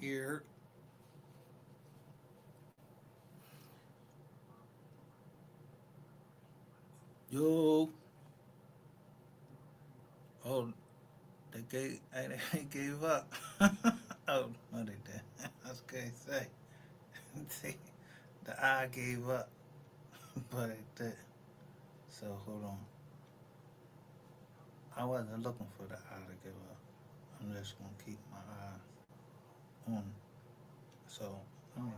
Here, yo, oh, they gave up. Oh, no, they did. I was gonna say, see, the eye gave up, but it did. So hold on, I wasn't looking for the eye to give up. I'm just gonna keep my eye on. So let me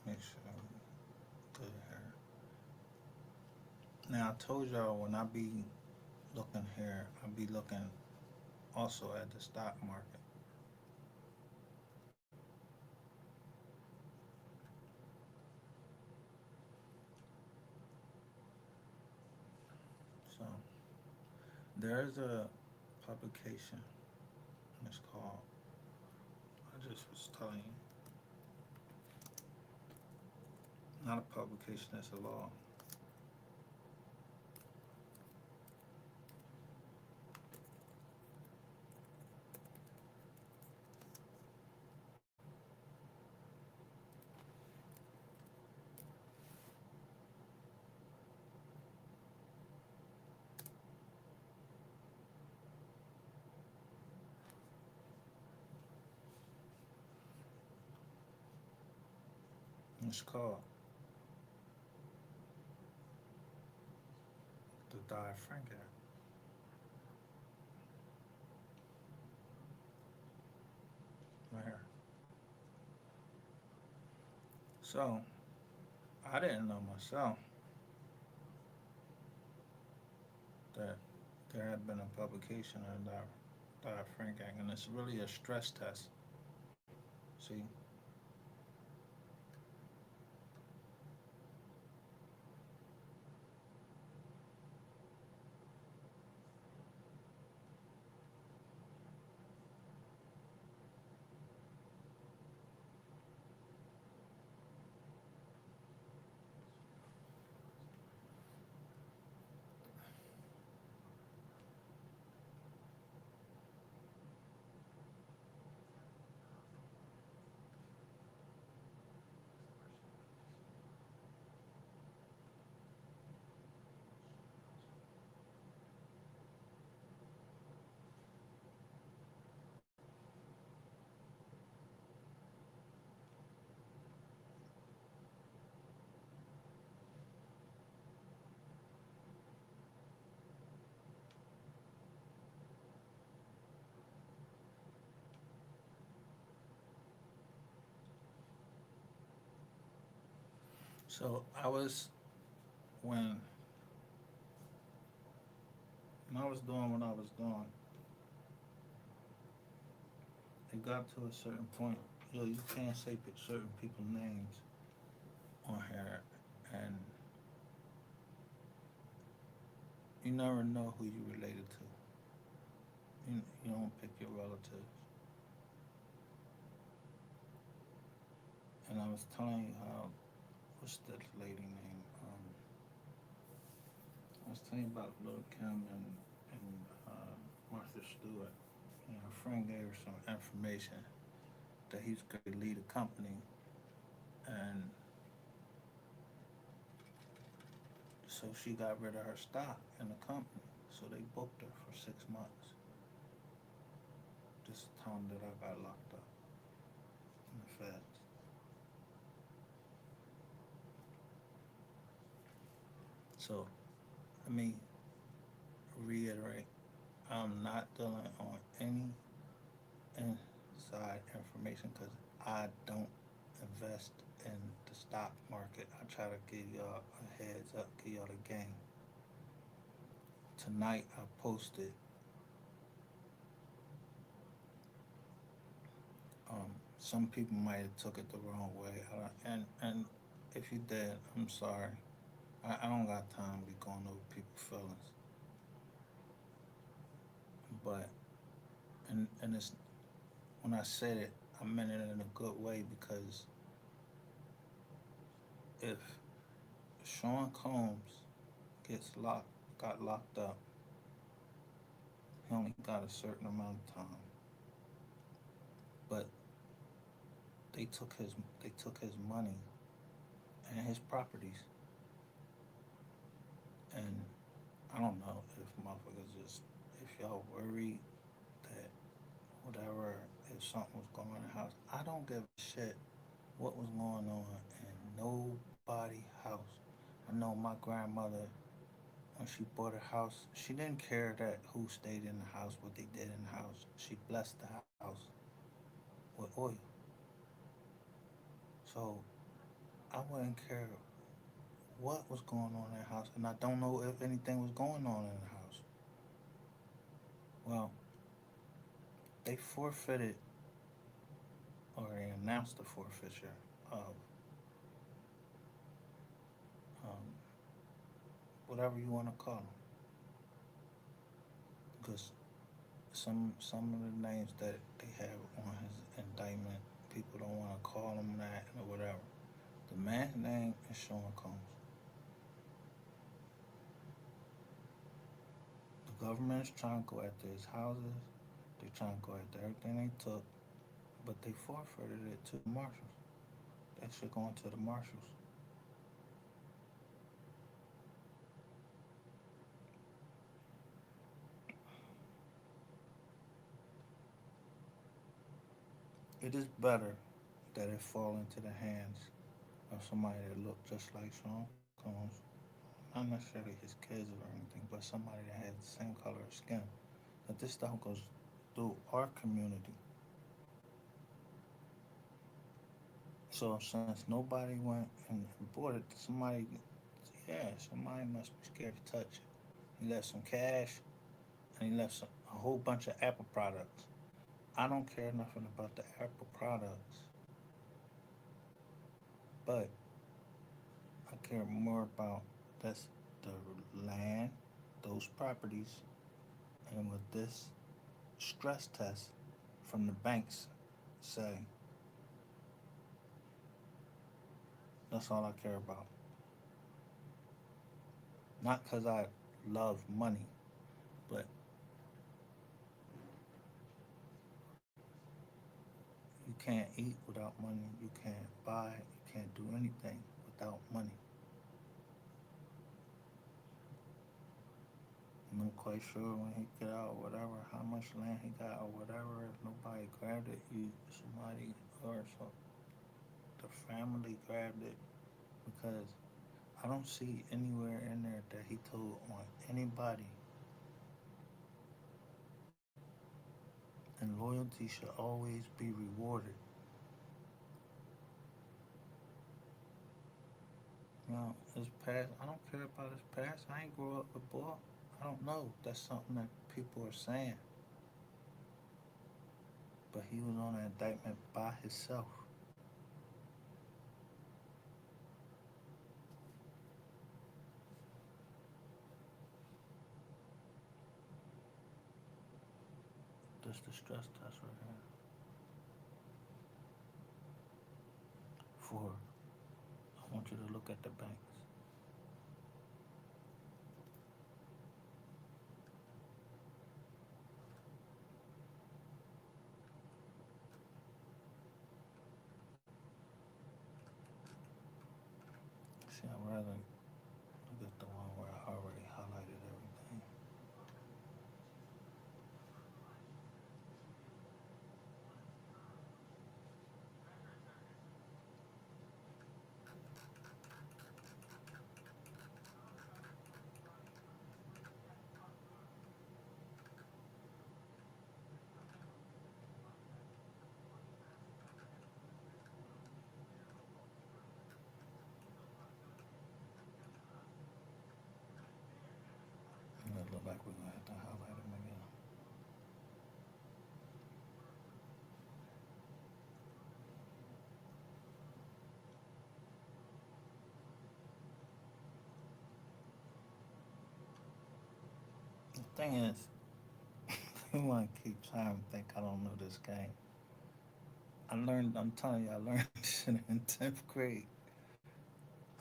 make sure I'm good here. Now I told y'all when I be looking here, I be looking also at the stock market. So there's a publication. It's called. I just was telling you, not a publication. It's a law. It's called the Dodd-Frank Act. Right here. So I didn't know myself that there had been a publication of the Dodd-Frank Act, and it's really a stress test. See, so I was when when I was doing what I was doing, it got to a certain point. You can't say certain people's names on here, and you never know who you related to. You don't pick your relatives. And I was telling you how what's that lady name? I was telling you about Lil Kim and Martha Stewart. And her friend gave her some information that he's going to lead a company, and so she got rid of her stock in the company. So they booked her for 6 months. This time that I got locked up in the feds. So let me reiterate: I'm not dealing on any inside information because I don't invest in the stock market. I try to give y'all a heads up, give y'all the game. Tonight I posted some people might have took it the wrong way, and if you did, I'm sorry. I don't got time to be going over people's feelings, but and it's when I said it, I meant it in a good way because if Sean Combs gets got locked up, he only got a certain amount of time. but they took his they took his money and his properties, and I don't know if motherfuckers just if y'all worried that whatever if something was going on in the house. I don't give a shit what was going on in nobody house. I know my grandmother when she bought a house, she didn't care that who stayed in the house, what they did in the house. She blessed the house with oil. So I wouldn't care what was going on in the house, and I don't know if anything was going on in the house. Well, they forfeited or they announced the forfeiture of um, whatever you want to call them, because some of the names that they have on his indictment, people don't want to call him that or whatever. The man's name is Sean Combs. The government is trying to go after his houses. They're trying to go after everything they took, but they forfeited it to the marshals. That shit going to the marshals. It is better that it fall into the hands of somebody that look just like Sean Combs, not necessarily his kids or anything, but somebody that has the same color of skin. That this stuff goes through our community. So since nobody went and bought it, somebody, yeah, somebody must be scared to touch it. He left some cash and he left a whole bunch of Apple products. I don't care nothing about the Apple products, but I care more about that's the land, those properties, and what this stress test from the banks say. That's all I care about. Not because I love money, but you can't eat without money. You can't buy. You can't do anything without money. And I'm quite sure when he get out, or whatever, how much land he got, or whatever, if nobody grabbed it, you somebody or so the family grabbed it because I don't see anywhere in there that he told on anybody. And loyalty should always be rewarded. You know, his past, I don't care about his past. I ain't grow up with boy. I don't know. That's something that people are saying. But he was on an indictment by himself. That's the stress test right here. For, I want you to look at the banks. See, I'd rather look at the one where I already highlighted everything. And it look like we're gonna have to highlight them again. The thing is, you want to keep trying to think I don't know this game. I'm telling you, I learned this shit in 10th grade.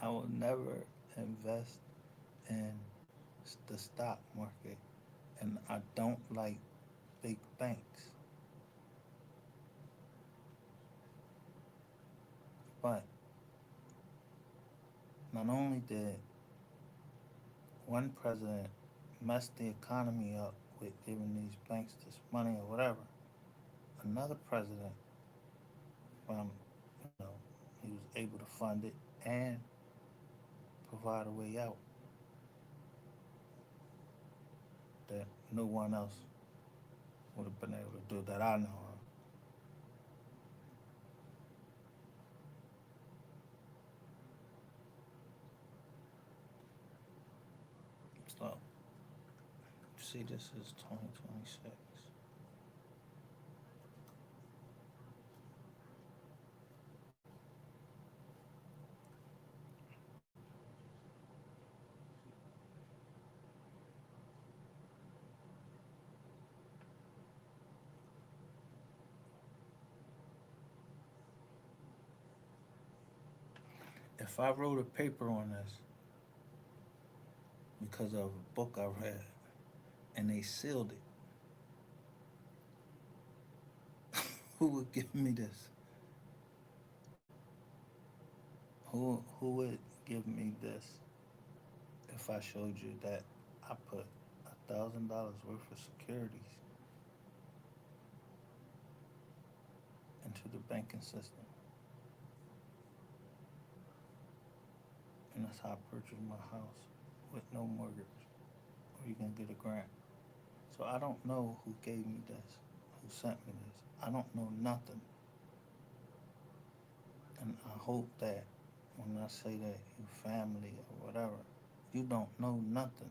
I will never invest in the stock market, and I don't like big banks. But not only did one president mess the economy up with giving these banks this money or whatever, another president from, you know, he was able to fund it and provide a way out that no one else would have been able to do that I know of. So, see, this is 2026. If I wrote a paper on this because of a book I read and they sealed it, who would give me this? Who would give me this if I showed you that I put $1,000 worth of securities into the banking system, and that's how I purchased my house with no mortgage, or you can get a grant. So I don't know who gave me this, who sent me this. I don't know nothing, and I hope that when I say that you family or whatever, you don't know nothing.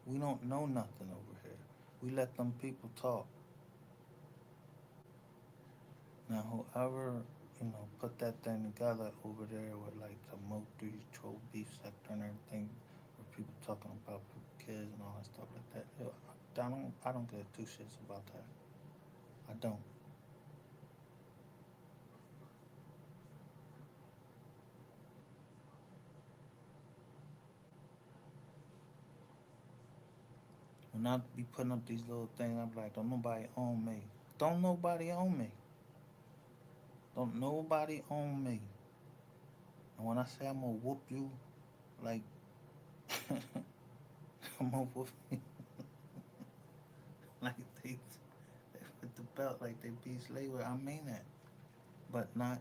We don't know nothing over here. We let them people talk. Now, whoever, put that thing together over there with like the Mokri troll beef sector and everything, where people talking about people, kids and all that stuff like that. Yo, I don't give two shits about that. I don't. When I be putting up these little things, I'm like, don't nobody own me. Don't nobody own me. Don't nobody own me. And when I say I'm gonna whoop you, like I'm gonna whoop you, like they put the belt like they beat slavery. I mean that, but not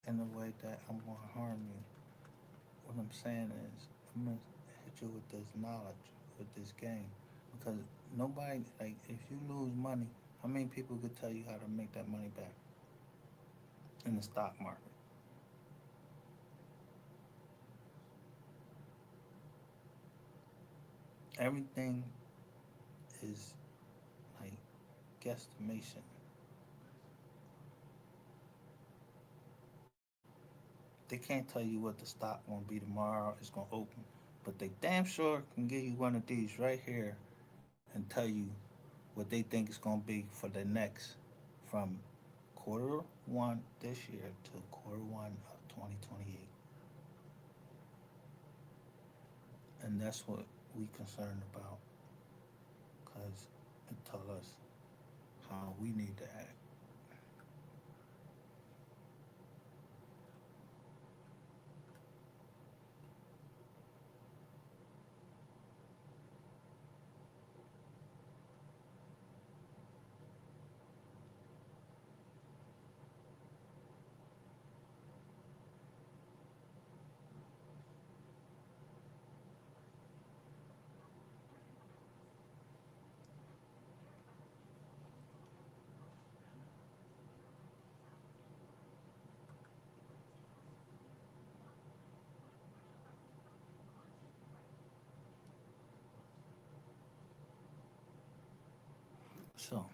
in a way that I'm gonna harm you. What I'm saying is, I'm gonna hit you with this knowledge, with this game, because nobody, like, if you lose money, how many people could tell you how to make that money back in the stock market? Everything is like guesstimation. They can't tell you what the stock gonna be tomorrow. It's gonna open, but they damn sure can give you one of these right here and tell you what they think it's gonna be for the next, from quarter one this year to quarter one of 2028, and that's what we concerned about, because it tell us how we need to act. So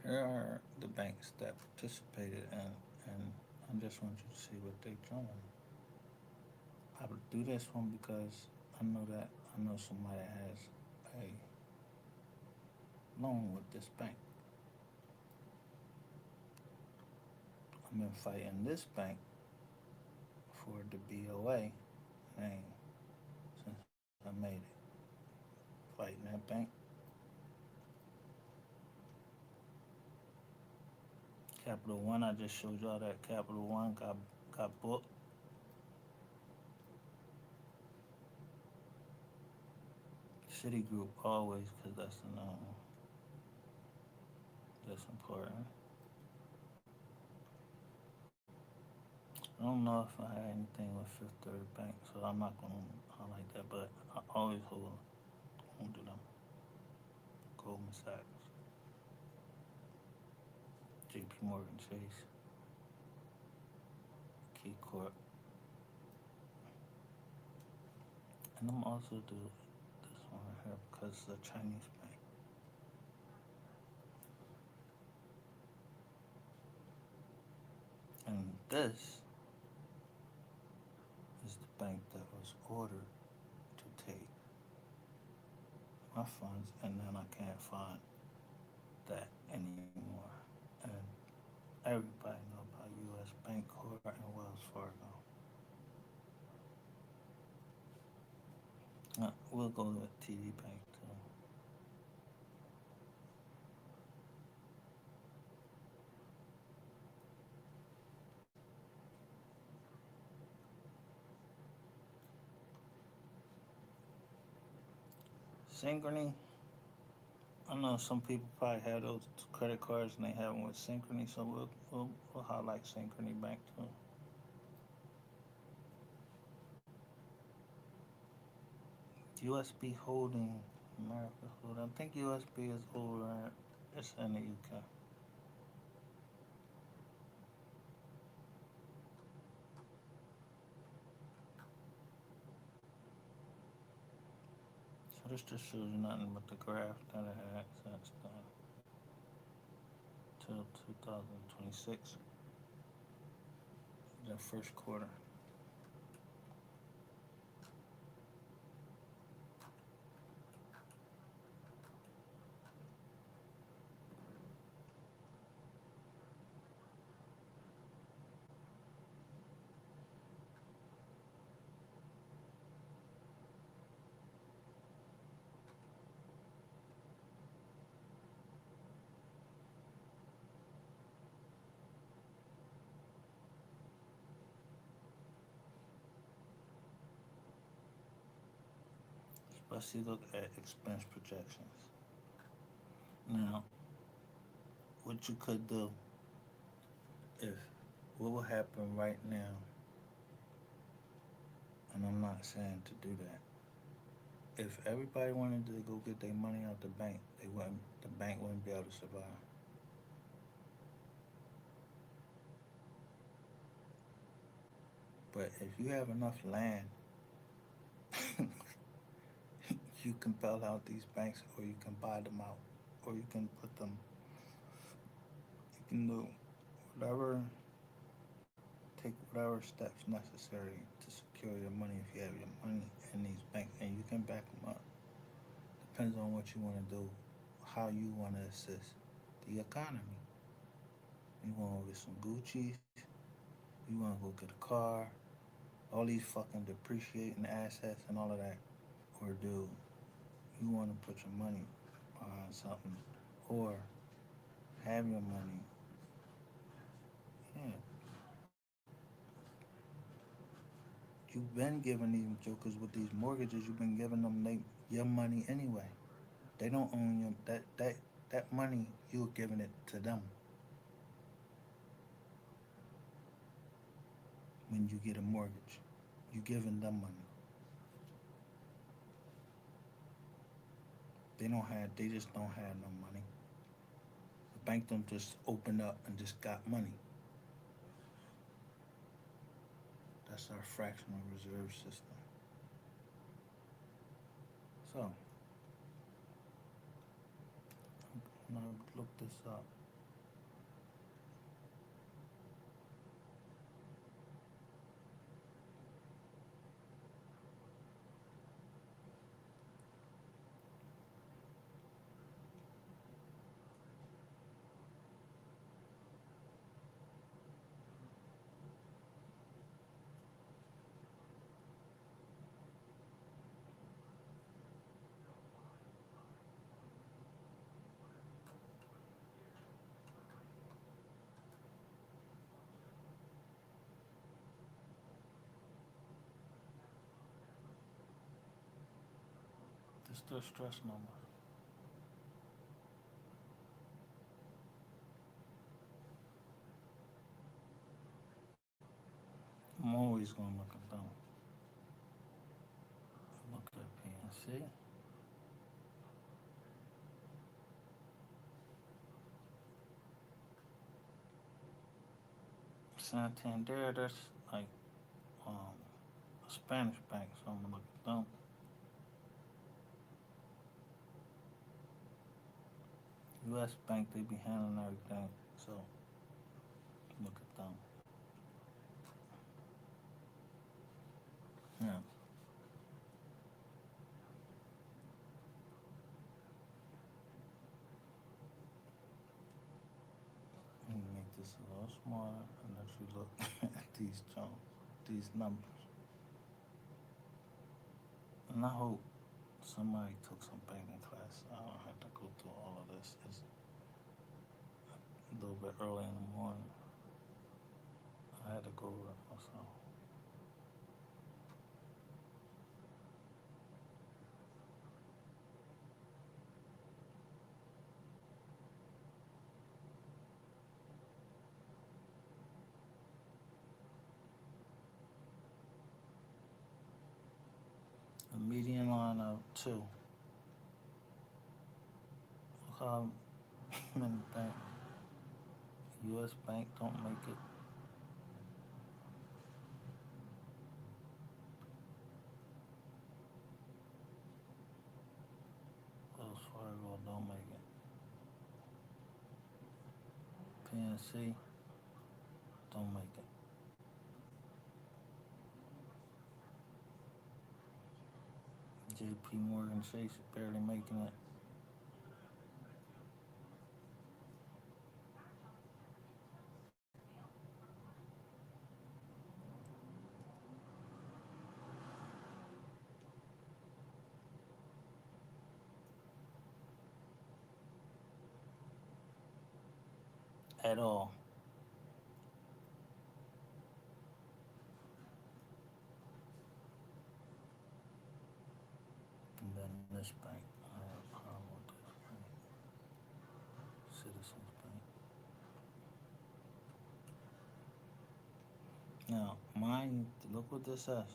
here are the banks that participated, and I just want you to see what they're doing. I would do this one because I know somebody has a loan with this bank. I've been fighting this bank for the BOA name since I made it. Fighting that bank. Capital One, I just showed y'all that Capital One got booked. Citigroup always, cause that's important. I don't know if I had anything with Fifth Third Bank, so I'm not gonna highlight that. But I always hold to them. Goldman Sachs, J.P. Morgan Chase, Key Corp, and I'm also do this one right here because it's a Chinese bank. And this is the bank that was ordered to take my funds, and then I can't find that anymore. And everybody know about U.S. Bank Corp and Wells Fargo. We'll go with TD Bank too. Synchrony. I know some people probably have those credit cards and they have them with Synchrony, so we'll highlight Synchrony Bank too. USB Holding America Holding. I think USB is over. It's in the UK. So this just shows you nothing but the graph that it had since then till 2026, the first quarter. Let's look at expense projections. Now, what you could do if what will happen right now, and I'm not saying to do that. If everybody wanted to go get their money out the bank, the bank wouldn't be able to survive. But if you have enough land, you can bail out these banks, or you can buy them out, or you can put them. You can do whatever, take whatever steps necessary to secure your money if you have your money in these banks, and you can back them up. Depends on what you want to do, how you want to assist the economy. You want to go get some Gucci's, you want to go get a car, all these fucking depreciating assets and all of that, or do you want to put your money behind something, or have your money? Yeah, you've been giving these jokers with these mortgages. You've been giving them your money anyway. They don't own that money. You're giving it to them when you get a mortgage. You giving them money. They don't have. They just don't have no money. The bank don't just open up and just got money. That's our fractional reserve system. So I'm gonna look this up. still stressed no more. I'm always gonna look at them. Look at PNC. Santander, that's like um, a Spanish bank, so I'm gonna look at them. U.S. Bank, they be handling everything, so look at them. Yeah, let me make this a little smaller and let you look at these Jones, these numbers. And I hope somebody took some banking class. I don't have to go through all of this. It's a little bit early in the morning. I had to go over it myself. A median line of two. Look how many bank, U.S. Bank don't make it. Wells Fargo don't make it. PNC don't make it. J.P. Morgan Chase is barely making it. At all. And then this bank, I have a problem with this bank. Citizens Bank. Now, mine, look what this says.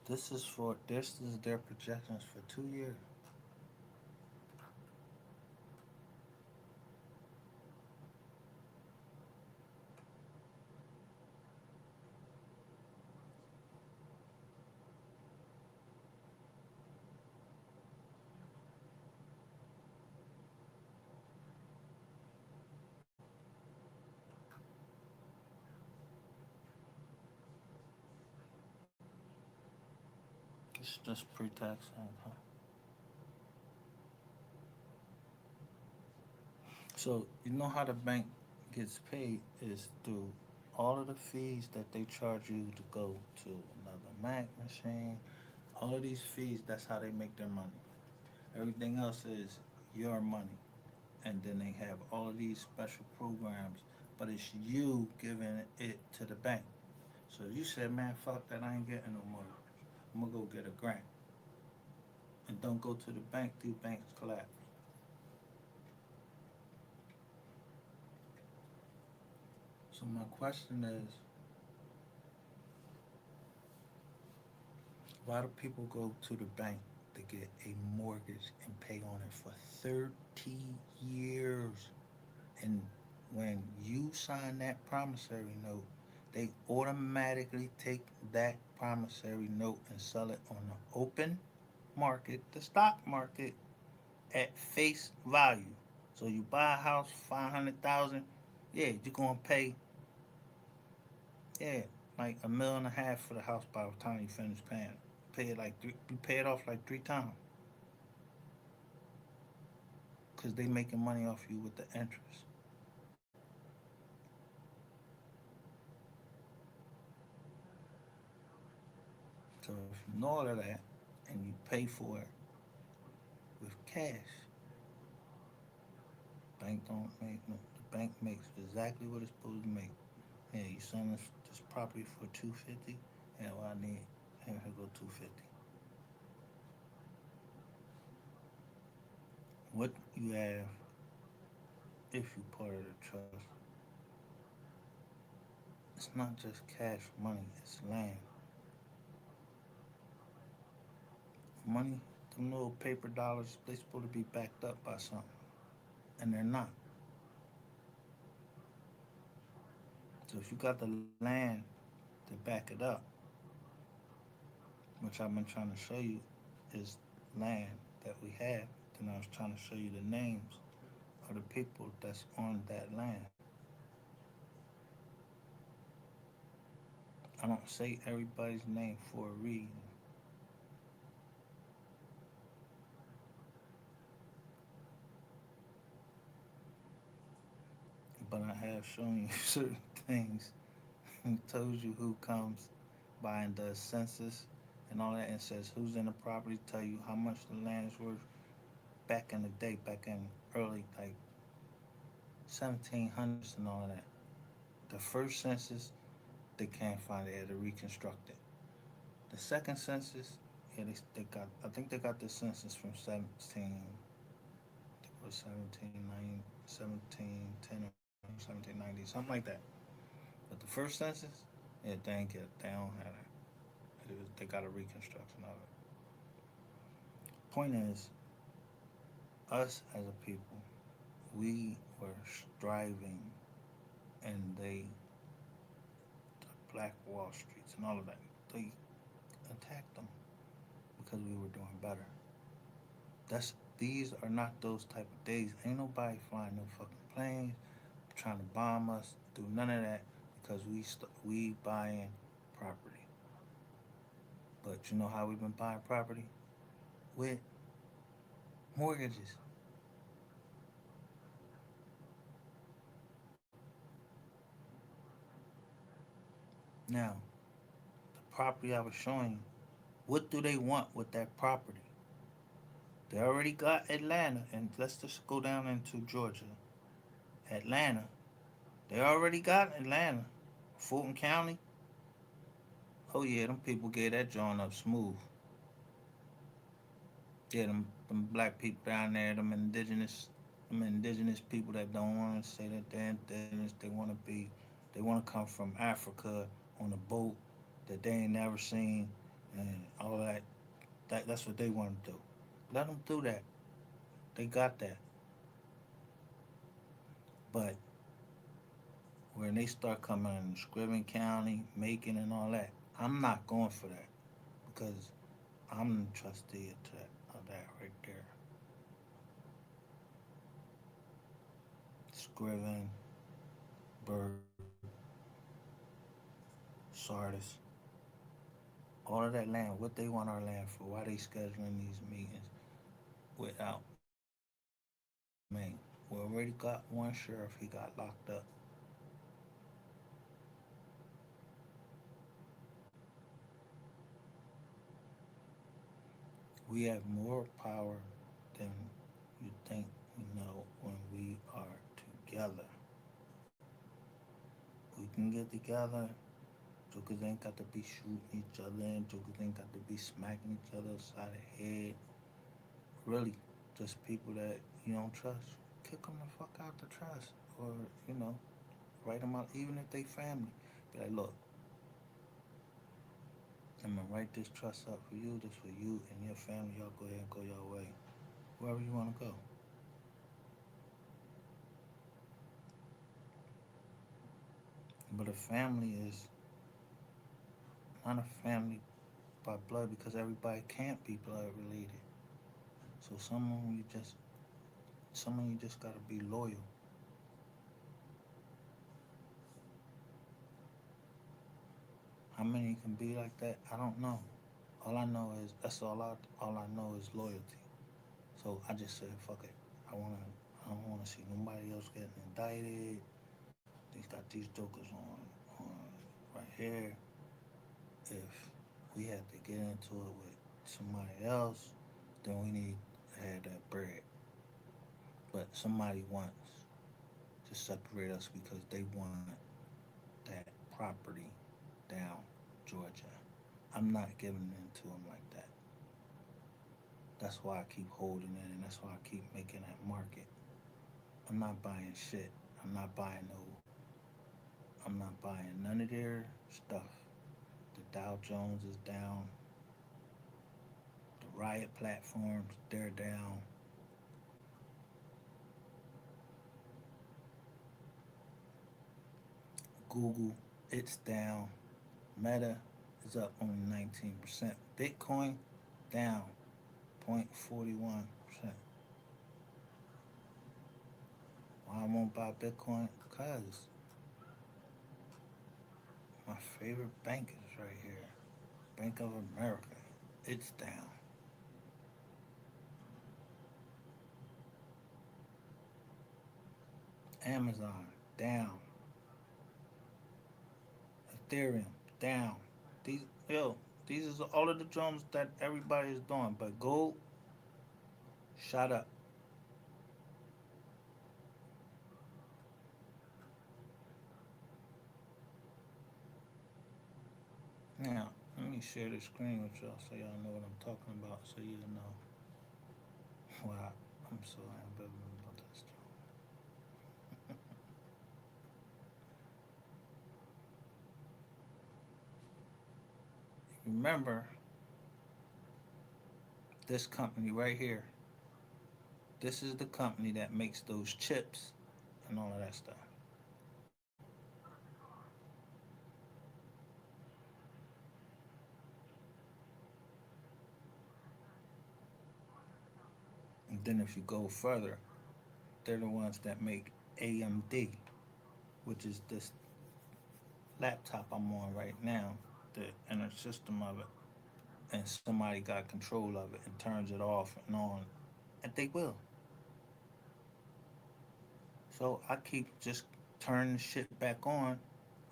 This is their projections for 2 years. It's just pre-tax income. So you know how the bank gets paid is through all of the fees that they charge you to go to another Mac machine. All of these fees, that's how they make their money. Everything else is your money. And then they have all of these special programs, but it's you giving it to the bank. So you said, man, fuck that, I ain't getting no more. I'm gonna go get a grant. And don't go to the bank, these banks collapse. So my question is, why do people go to the bank to get a mortgage and pay on it for 30 years? And when you sign that promissory note, they automatically take that promissory note and sell it on the open market, the stock market, at face value. So you buy a house, 500,000, yeah, you're gonna pay, yeah, like $1.5 million for the house by the time you finish paying. Pay it like you pay it off like 3 times, cause they making money off you with the interest. So if you know all of that and you pay for it with cash, bank don't make no. The bank makes exactly what it's supposed to make. Yeah, you selling this property for 250. Yeah, well, I need And here go 250. What you have if you part of the trust, it's not just cash money, it's land. Money, them little paper dollars, they supposed to be backed up by something. And they're not. So if you got the land to back it up, which I've been trying to show you is land that we have, then I was trying to show you the names of the people that's on that land. I don't say everybody's name for a reason, but I have shown you certain things and told you who comes by and does census and all that and says who's in the property, tell you how much the land is worth back in the day, back in early like 1700s and all of that. The first census, they can't find it, they had to reconstruct it. The second census, yeah, they got, I think they got the census from 17, I think it was 1790, 1710 or 1790, something like that. But the first census, yeah, they don't have that. They got a reconstruction of it. Point is, us as a people, we were striving, and the Black Wall Streets and all of that, they attacked them because we were doing better. These are not those type of days. Ain't nobody flying no fucking planes, trying to bomb us, do none of that because we buying property. But you know how we've been buying property? With mortgages. Now, the property I was showing you, what do they want with that property? They already got Atlanta, and let's just go down into Georgia. Atlanta. They already got Atlanta. Fulton County. Oh yeah, them people get that joint up smooth. Yeah, them black people down there, them indigenous people that don't want to say that they're indigenous. They want to come from Africa on a boat that they ain't never seen, and all that. That's what they want to do. Let them do that. They got that. But when they start coming in Scriven County, Macon, and all that, I'm not going for that because I'm the trustee of that right there. Scriven, Burke, Sardis, all of that land. What they want our land for? Why they scheduling these meetings without me? We already got one sheriff. He got locked up. We have more power than you think we know when we are together. We can get together. Jokers ain't got to be shooting each other, and jokers ain't got to be smacking each other upside the head. Really, just people that you don't trust. Kick them the fuck out the trust, or you know, write them out. Even if they family, be like, look, I'm gonna write this trust up for you. This for you and your family. Y'all go ahead and go your way, wherever you want to go. But a family is not a family by blood because everybody can't be blood related. So some of you just gotta be loyal. How many can be like that? I don't know. All I know is that's all I know is loyalty. So I just said fuck it. I don't wanna see nobody else getting indicted. These got these jokers on right here. If we have to get into it with somebody else, then we need to have that bread. But somebody wants to separate us because they want that property down Georgia. I'm not giving in to them like that. That's why I keep holding it, and that's why I keep making that market. I'm not buying shit. I'm not buying no. I'm not buying none of their stuff. The Dow Jones is down. The Riot platforms, they're down. Google, it's down. Meta is up only 19%. Bitcoin down 0.41%. Why I won't buy Bitcoin? Because my favorite bank is right here. Bank of America. It's down. Amazon down. Ethereum down. These yo, these is all of the drums that everybody is doing. But gold shot up. Now, let me share the screen with y'all so y'all know what I'm talking about, so you know why I'm so ambivalent about this. Remember this company right here. This is the company that makes those chips and all of that stuff. And then if you go further, they're the ones that make AMD, which is this laptop I'm on right now, the inner system of it. And somebody got control of it and turns it off and on. And they will. So I keep just turning the shit back on.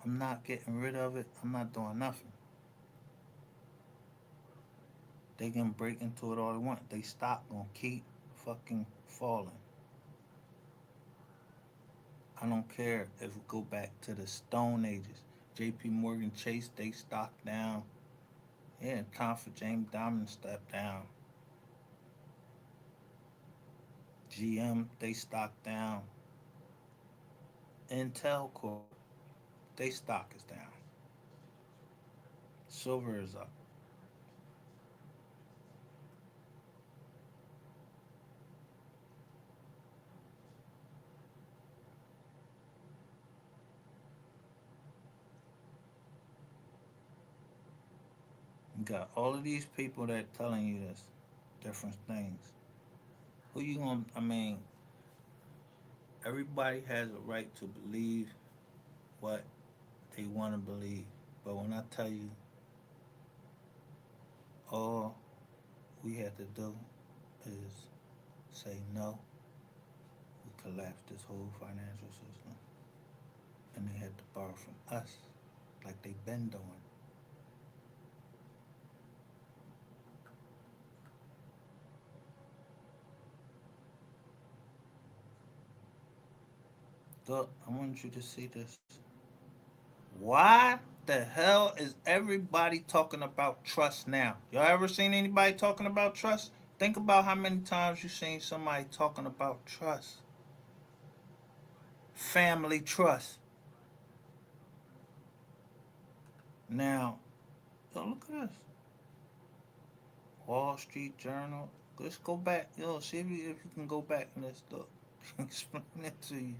I'm not getting rid of it. I'm not doing nothing. They can break into it all they want. They stock gonna keep fucking falling. I don't care if we go back to the Stone Ages. JP Morgan Chase, they stock down. Yeah, time for James Diamond step down. GM, they stock down. Intel Corp, they stock is down. Silver is up. You got all of these people that telling you this different things. Who you gonna? I mean, everybody has a right to believe what they want to believe. But when I tell you all we had to do is say no, we collapsed this whole financial system, and they had to borrow from us, like they've been doing. Look, I want you to see this. Why the hell is everybody talking about trust now? Y'all ever seen anybody talking about trust? Think about how many times you seen somebody talking about trust. Family trust. Now, yo, look at this. Wall Street Journal. Let's go back. Yo, see if you can go back and let's look. Explain it to you.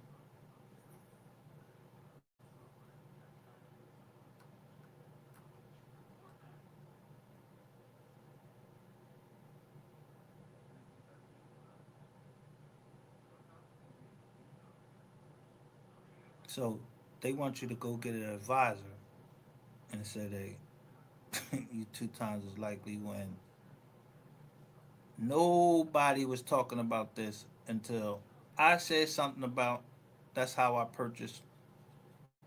So they want you to go get an advisor and say you 2 times as likely when nobody was talking about this until I said something about that's how I purchased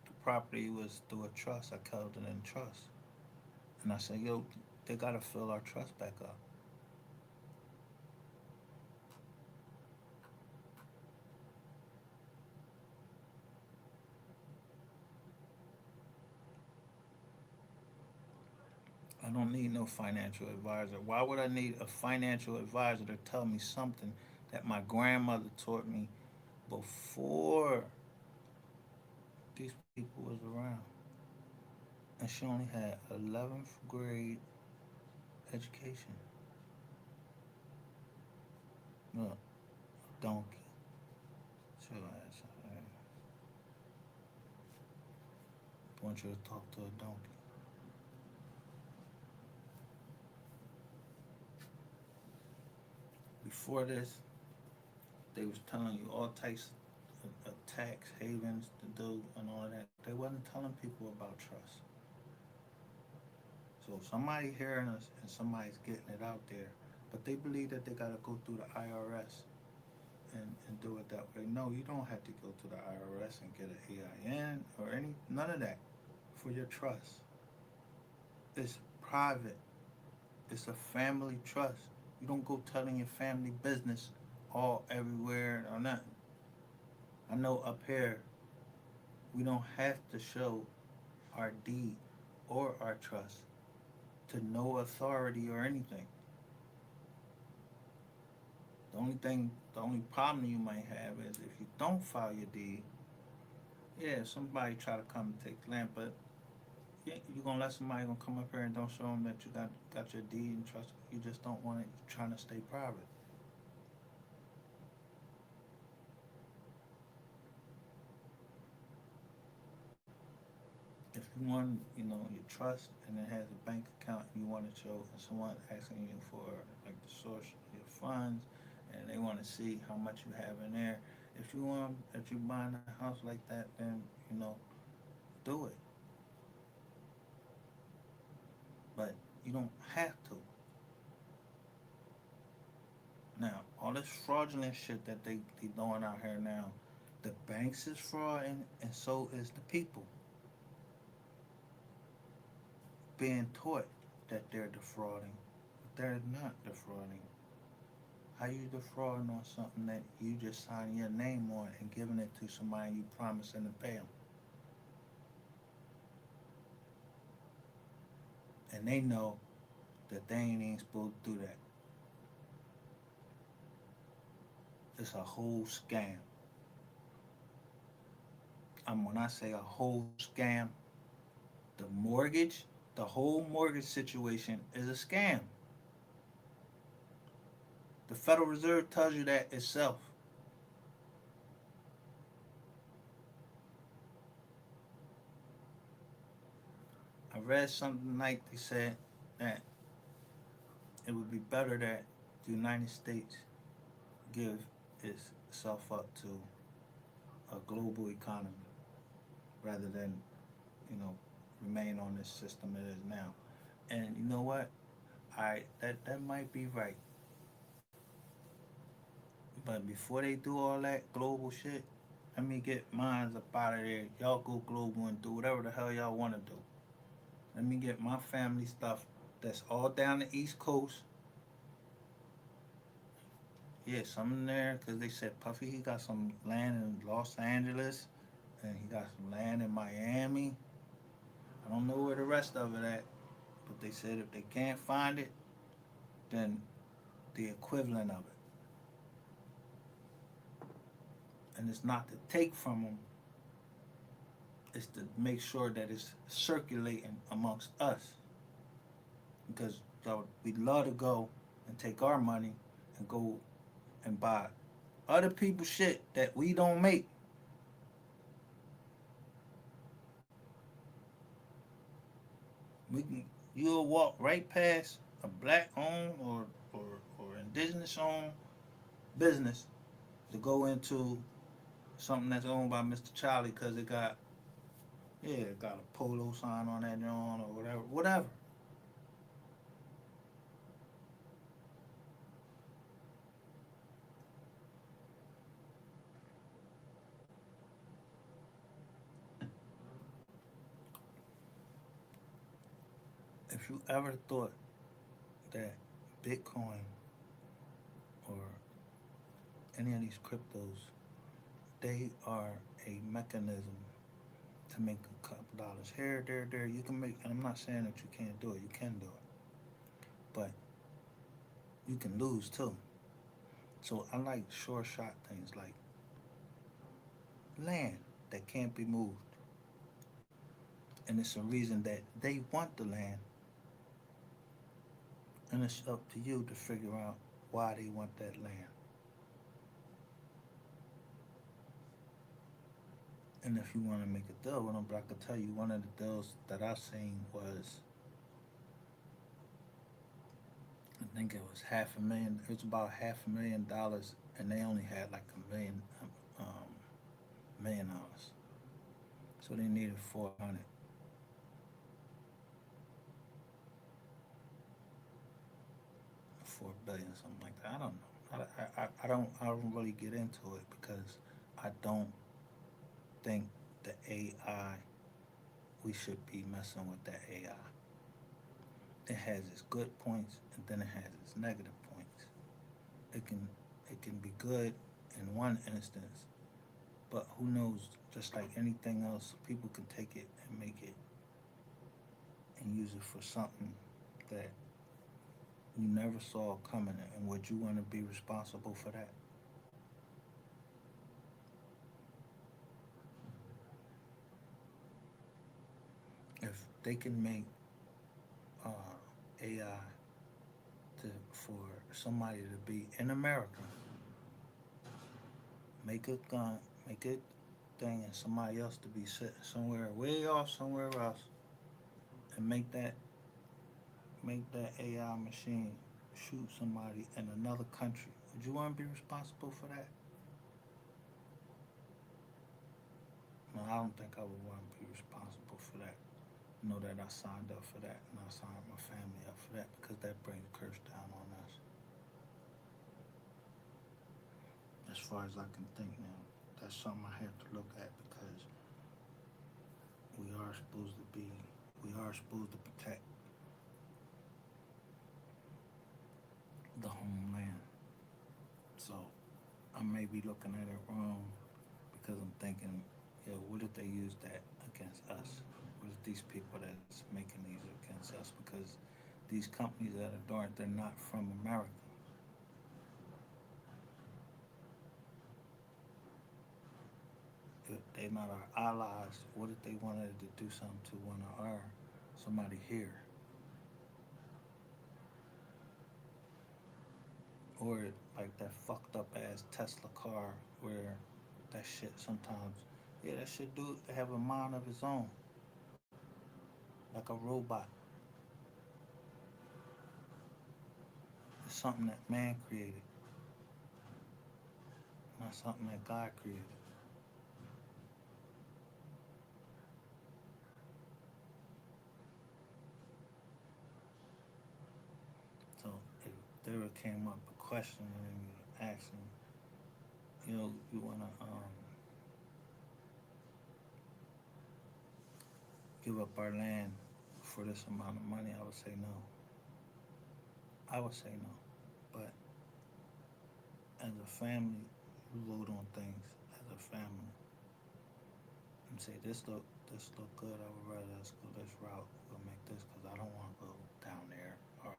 the property was through a trust. I held it in trust. And I said, yo, they gotta fill our trust back up. I don't need no financial advisor. Why would I need a financial advisor to tell me something that my grandmother taught me before these people was around? And she only had 11th grade education. Look, donkey. So I want you to talk to a donkey. Before this, they was telling you all types of tax havens to do and all of that. They wasn't telling people about trust. So somebody hearing us and somebody's getting it out there, but they believe that they gotta go through the IRS and do it that way. No, you don't have to go to the IRS and get an EIN or any none of that for your trust. It's private. It's a family trust. You don't go telling your family business all everywhere or nothing. I know up here we don't have to show our deed or our trust to no authority or anything. The only problem you might have is if you don't file your deed. Yeah, somebody try to come and take the land, but yeah, you gonna let somebody gonna come up here and don't show them that you got your deed and trust. You just don't want it. You're trying to stay private. If you want, your trust and it has a bank account and you want to show, and someone asking you for like the source of your funds, and they want to see how much you have in there. If you buying a house like that, then do it. But you don't have to. Now, all this fraudulent shit that they doing out here now, the banks is fraud and so is the people being taught that they're defrauding. But they're not defrauding. How you defrauding on something that you just signed your name on and giving it to somebody you promising to pay them? And they know that they ain't even supposed to do that. It's a whole scam. When I say a whole scam, the mortgage, the whole mortgage situation is a scam. The Federal Reserve tells you that itself. I read something like they said that it would be better that the United States give itself up to a global economy rather than, you know, remain on this system it is now. And you know what? That might be right. But before they do all that global shit, let me get mines up out of there. Y'all go global and do whatever the hell y'all want to do. Let me get my family stuff that's all down the East Coast. Yeah, some in there because they said Puffy he got some land in Los Angeles and he got some land in Miami. I don't know where the rest of it at, but they said if they can't find it, then the equivalent of it. And it's not to take from them, it's to make sure that it's circulating amongst us. Because we'd love to go and take our money and go and buy other people's shit that we don't make. We can You'll walk right past a black owned or indigenous owned business to go into something that's owned by Mr. Charlie because it got a polo sign on that joint or whatever. If you ever thought that Bitcoin or any of these cryptos, they are a mechanism to make a couple dollars here, there. You can make, and I'm not saying that you can't do it. You can do it, but you can lose too. So I like short shot things like land that can't be moved, and it's a reason that they want the land, and it's up to you to figure out why they want that land. And if you want to make a deal with them, but I could tell you one of the deals that I seen was, I think it was half a million. It was about $500,000, and they only had like $1 million. So they needed 400, 4 billion, something like that. I don't know. I don't really get into it because I don't think the AI, we should be messing with that AI. It has its good points and then it has its negative points. It can it can be good in one instance, but who knows? Just like anything else, people can take it and make it and use it for something that you never saw coming. And would you want to be responsible for that? If they can make AI for somebody to be in America, make a gun, make a thing, and somebody else to be sitting somewhere way off somewhere else, and make that AI machine shoot somebody in another country. Would you want to be responsible for that? No, I don't think I would want to be responsible for that. Know that I signed up for that, and I signed my family up for that because that brings curse down on us. As far as I can think now, that's something I have to look at because we are supposed to be, we are supposed to protect the homeland. So I may be looking at it wrong because I'm thinking, yeah, what if they use that against us? What if these people that's making these against us? Because these companies that are doing it, they're not from America. If they're not our allies, what if they wanted to do something to one of our somebody here? Or like that fucked up ass Tesla car where that shit sometimes, yeah, that shit do have a mind of its own, like a robot. It's something that man created, not something that God created. So if there came up a question and you asking, you wanna give up our land for this amount of money, I would say no. I would say no. But as a family, you vote on things as a family and say this look good. I would rather us go this route. We'll make this because I don't want to go down there, or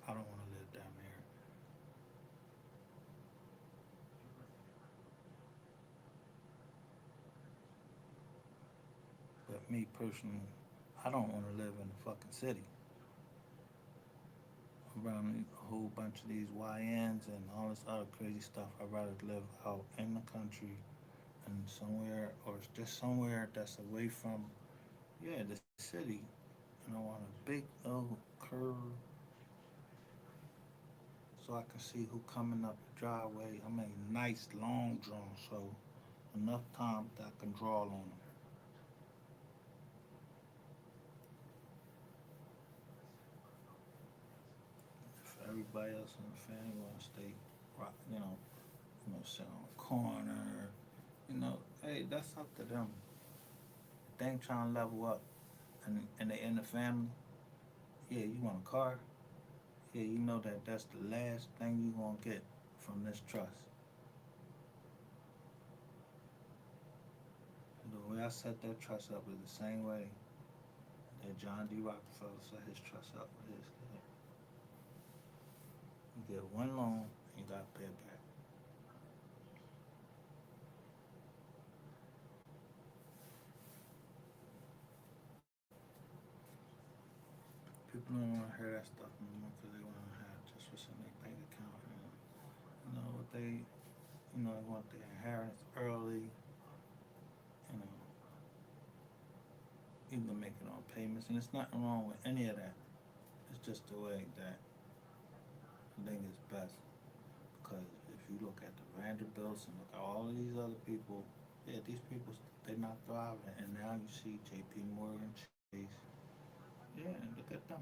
I don't want to live down there. But me personally, I don't want to live in a fucking city around a whole bunch of these YNs and all this other crazy stuff. I'd rather live out in the country and somewhere, or just somewhere that's away from, yeah, the city. And I want a big old curve so I can see who coming up the driveway. I mean, nice long drawn, so enough time that I can draw on them. If everybody else in the family want to stay, sit on a corner, hey, that's up to them. If they ain't trying to level up, and they in the family, yeah, you want a car, yeah, you know that that's the last thing you gonna get from this trust. The way I set that trust up is the same way that John D. Rockefeller set his trust up with his kid. You get one loan and you gotta pay it back. People don't want to hear that stuff anymore because they want to have just what's in their bank account. And, what they want their inheritance early. You know, you can make it on payments, and there's nothing wrong with any of that. It's just the way that I think it's best. Because if you look at the Vanderbilts and look at all of these other people, yeah, these people they're not thriving, and now you see J.P. Morgan, Chase, yeah, look at them.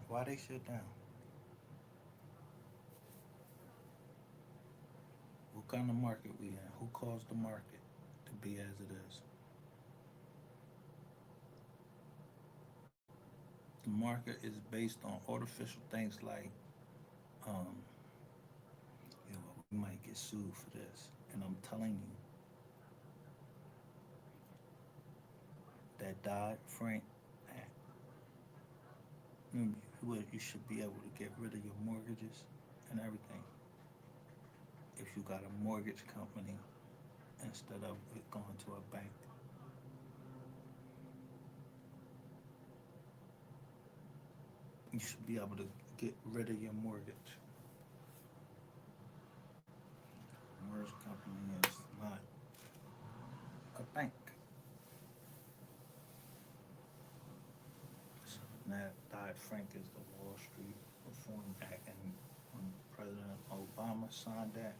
Why they shut down? What kind of market we in? Who caused the market to be as it is? The market is based on artificial things like, um, we might get sued for this, and I'm telling you, that Dodd Frank Act, you should be able to get rid of your mortgages and everything if you got a mortgage company instead of it going to a bank. You should be able to get rid of your mortgage. A mortgage company is not a bank. So that Dodd Frank is the Wall Street Reform Act, and when President Obama signed that,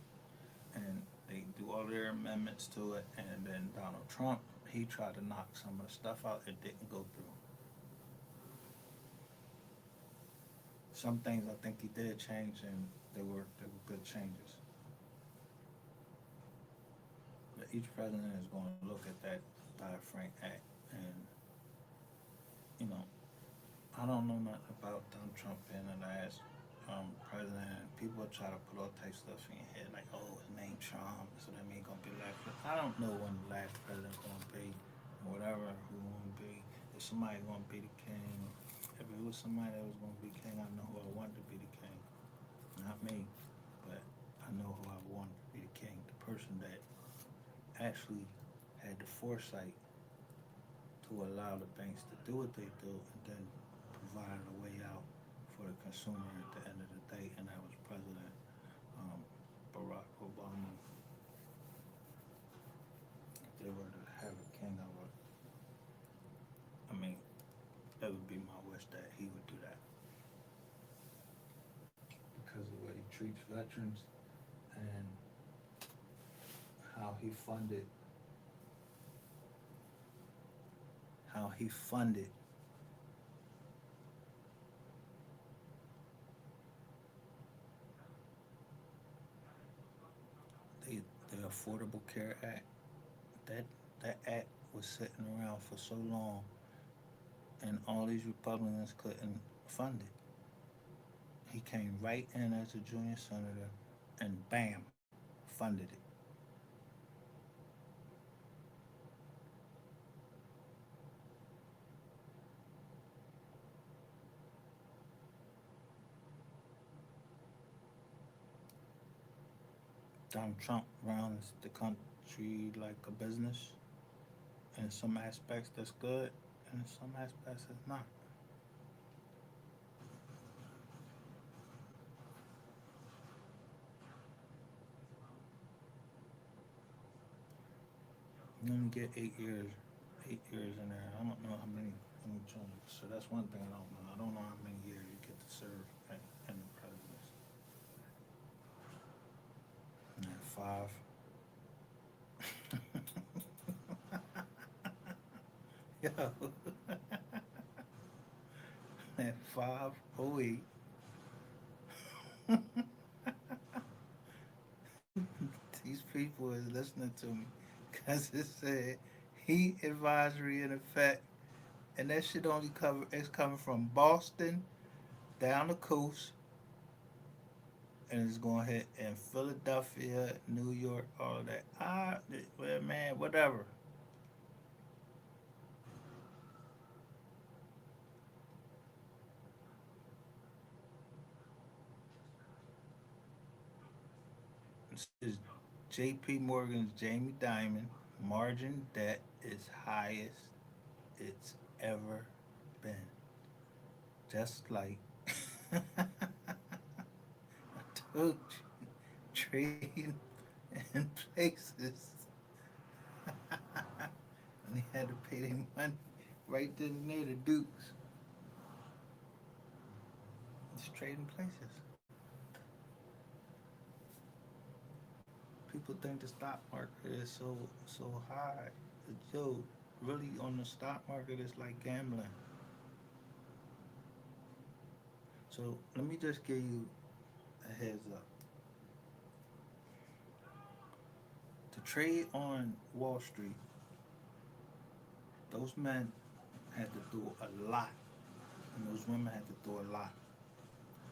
and they do all their amendments to it, and then Donald Trump, he tried to knock some of the stuff out. It didn't go through. Some things I think he did change, and they were good changes. But each president is going to look at that Dodd Frank Act, and you know, I don't know nothing about Donald Trump being the last president. People try to put all types of stuff in your head, like, oh, his name Trump, so that means gonna be the last. I don't know when the last president gonna be, or whatever who gonna be. If somebody gonna be the king, if it was somebody that was gonna be king, I know who I wanted to be the king. Not me, but I know who I wanted to be the king. The person that actually had the foresight to allow the banks to do what they do, and then provide a way out for the consumer at the end of the day, and that was President um, Barack Obama. If they were to have a king, I mean, that would be my wish that he would do that because of the way he treats veterans and how he funded, how he funded the, the Affordable Care Act. That that act was sitting around for so long, and all these Republicans couldn't fund it. He came right in as a junior senator, and bam, funded it. Donald Trump runs the country like a business. In some aspects, that's good, and in some aspects, it's not. You only get 8 years, 8 years in there. I don't know how many terms. So that's one thing I don't know. I don't know how many years you get to serve in the presidency. And then 5. Yo, at 508, these people is listening to me because it said heat advisory in effect, and that shit only cover it's coming from Boston down the coast and it's going to hit in Philadelphia, New York, all of that. Well, man, whatever. This is J.P. Morgan's Jamie Dimon. Margin debt is highest it's ever been. Just like I told you, trading in places, and they had to pay their money right then and there. The Dukes, just trading places. People think the stock market is so high. Yo, really on the stock market, it's like gambling. So let me just give you a heads up. To trade on Wall Street, those men had to do a lot, and those women had to do a lot.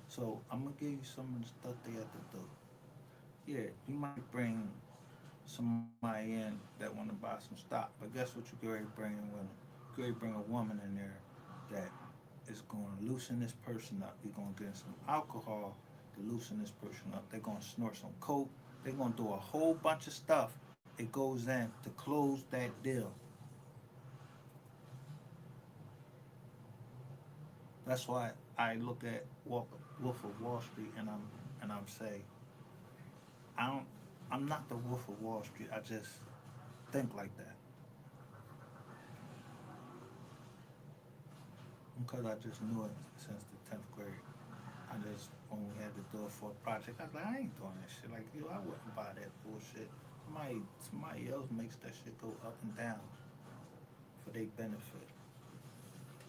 So I'm gonna give you some of the stuff they had to do. Yeah, you might bring somebody in that want to buy some stock, but guess what? You can already bring in women. You can already bring a woman in there that is going to loosen this person up. You're going to get some alcohol to loosen this person up. They're going to snort some coke. They're going to do a whole bunch of stuff. It goes in to close that deal. That's why I look at Wolf of Wall Street and I'm say I don't. I'm not the Wolf of Wall Street. I just think like that because I just knew it since the 10th grade. I just when we had to do it for a project, I was like, I ain't doing that shit. Like I wouldn't buy that bullshit. Somebody else makes that shit go up and down for their benefit.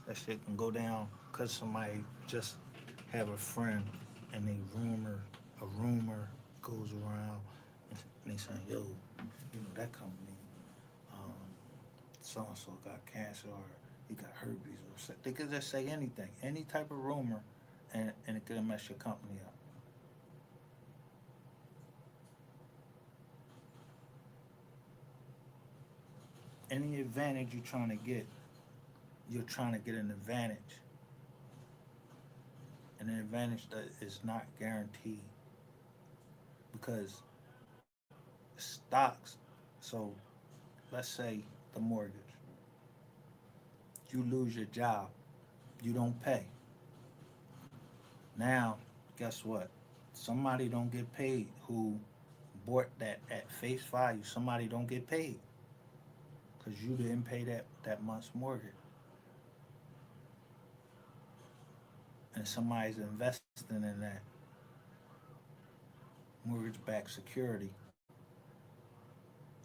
That shit can go down because somebody just have a friend and a rumor goes around and they saying, yo, that company, um, so and so got cancer or he got herpes or something. They could just say anything, any type of rumor, and it could mess your company up. Any advantage you're trying to get an advantage, and an advantage that is not guaranteed because stocks. So let's say the mortgage, you lose your job, you don't pay. Now, guess what? Somebody don't get paid who bought that at face value. Somebody don't get paid because you didn't pay that month's mortgage, and somebody's investing in that mortgage-backed security,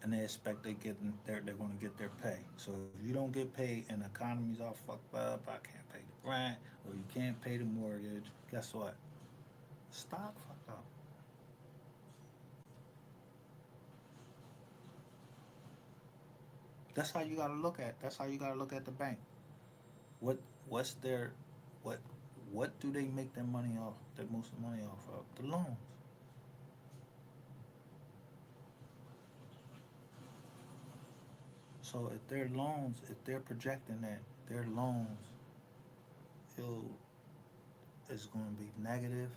and they expect they're going to get their pay. So if you don't get paid and the economy's all fucked up, I can't pay the rent or you can't pay the mortgage. Guess what? Stock fucked up. That's how you gotta look at. That's how you gotta look at the bank. What what's their what what do they make their money off? Their most money off of the loans. So if they're projecting that their loans will is going to be negative,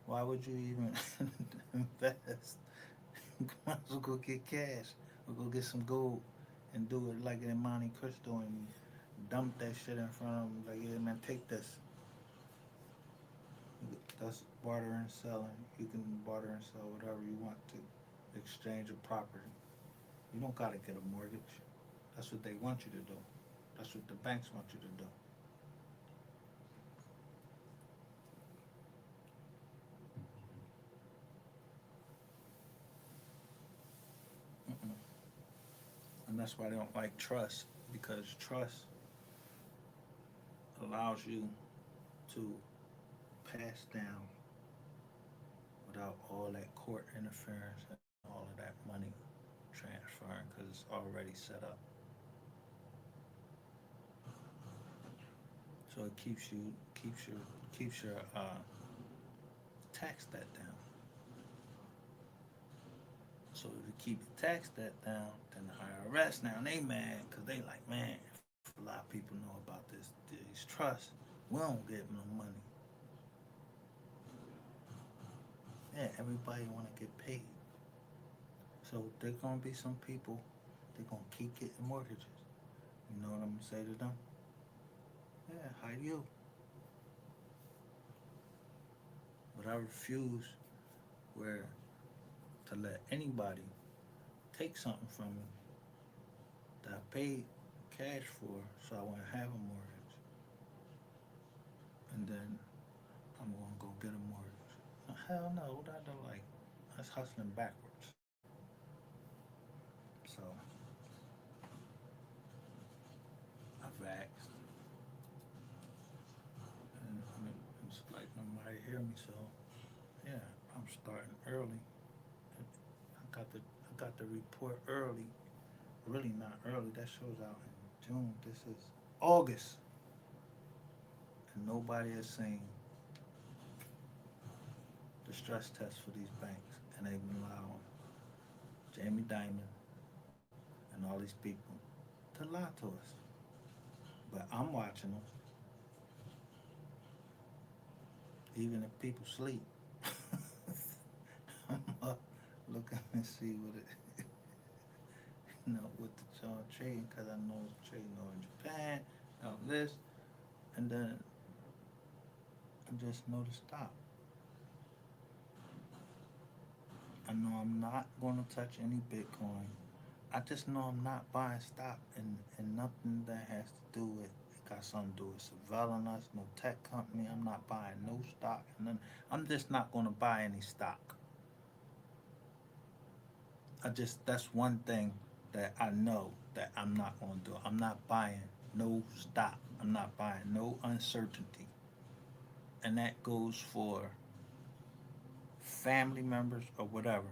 why would you even invest? Might as well go get cash or go get some gold and do it like in Monte Cristo and dump that shit in front of them. Like, yeah, man, take this. That's barter and selling. You can barter and sell whatever you want to exchange a property. You don't got to get a mortgage. That's what they want you to do. That's what the banks want you to do. Mm-mm. And that's why they don't like trust because trust allows you to pass down without all that court interference and all of that money transferring because it's already set up. So it keeps your tax that down. So to keep the tax that down, then the IRS now they mad because they like, man, if a lot of people know about these trusts, we don't get no money. Yeah, everybody want to get paid. So there gonna be some people they gonna keep getting mortgages. You know what I'm gonna say to them? Yeah, how you? But I refuse where to let anybody take something from me that I paid cash for, so I wouldn't have a mortgage, and then I'm gonna go get a mortgage. Hell no, what I do like that's hustling backwards. So I've asked, and I mean, it's like nobody hear me. So yeah, I'm starting early. I got the report early. Really not early. That shows out in June. This is August, and nobody is saying the stress test for these banks, and they've been allowing Jamie Dimon and all these people to lie to us. But I'm watching them, even if people sleep. I'm up looking and see what it, what the y'all trading, because I know it's trading over in Japan, out this, and then I just know to stop. I know I'm not going to touch any Bitcoin. I just know I'm not buying stock and nothing that has to do with it got something to do with surveilling us, no tech company. I'm not buying no stock. And then I'm just not going to buy any stock. That's one thing that I know that I'm not going to do. I'm not buying no stock. I'm not buying no uncertainty. And that goes for family members or whatever.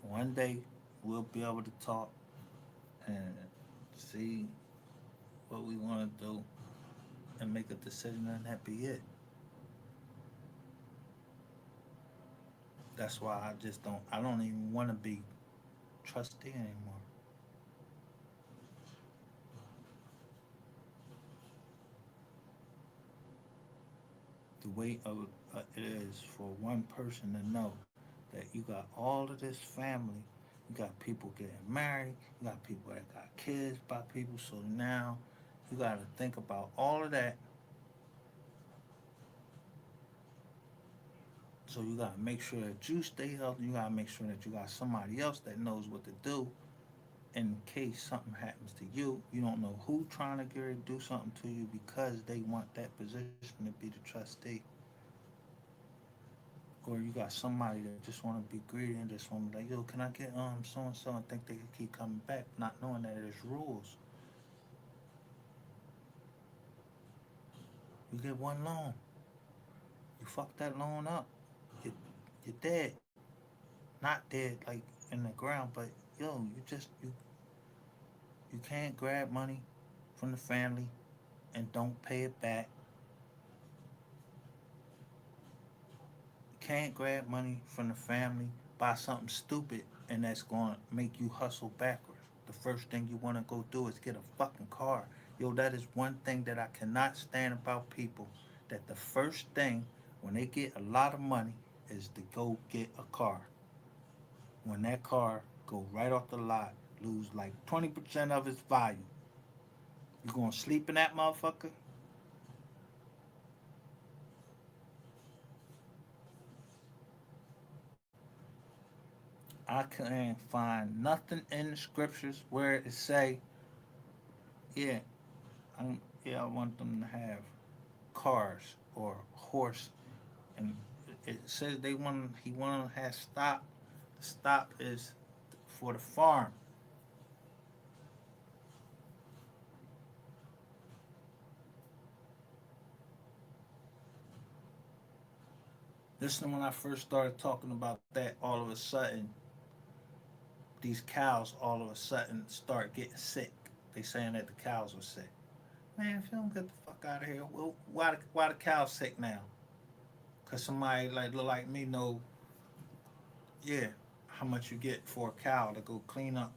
One day we'll be able to talk and see what we want to do and make a decision, and that be it. That's why I don't even want to be trustee anymore. The weight of it is for one person to know that you got all of this family, you got people getting married, you got people that got kids by people, so now you got to think about all of that. So you got to make sure that you stay healthy. You got to make sure that you got somebody else that knows what to do in case something happens to you. You don't know who trying to get ready to do something to you because they want that position to be the trustee. Or you got somebody that just want to be greedy and just want to be like, yo, can I get so and so, and think they can keep coming back, not knowing that there's rules. You get one loan, you fuck that loan up, you, you're dead. Not dead like in the ground, but yo, you can't grab money from the family and don't pay it back. You can't grab money from the family, buy something stupid, and that's going to make you hustle backwards. The first thing you want to go do is get a fucking car. Yo, that is one thing that I cannot stand about people. That the first thing when they get a lot of money is to go get a car. When that car go right off the lot, lose like 20% of its value. You gonna sleep in that motherfucker? I can't find nothing in the scriptures where it say, yeah, I want them to have cars or horse, and it says he want to have stop. The stop is for the farm. This is when I first started talking about that. All of a sudden, these cows all of a sudden start getting sick. They saying that the cows are sick. Man, if you don't get the fuck out of here, well, why the cow sick now? Cause somebody like look like me know, yeah, how much you get for a cow to go clean up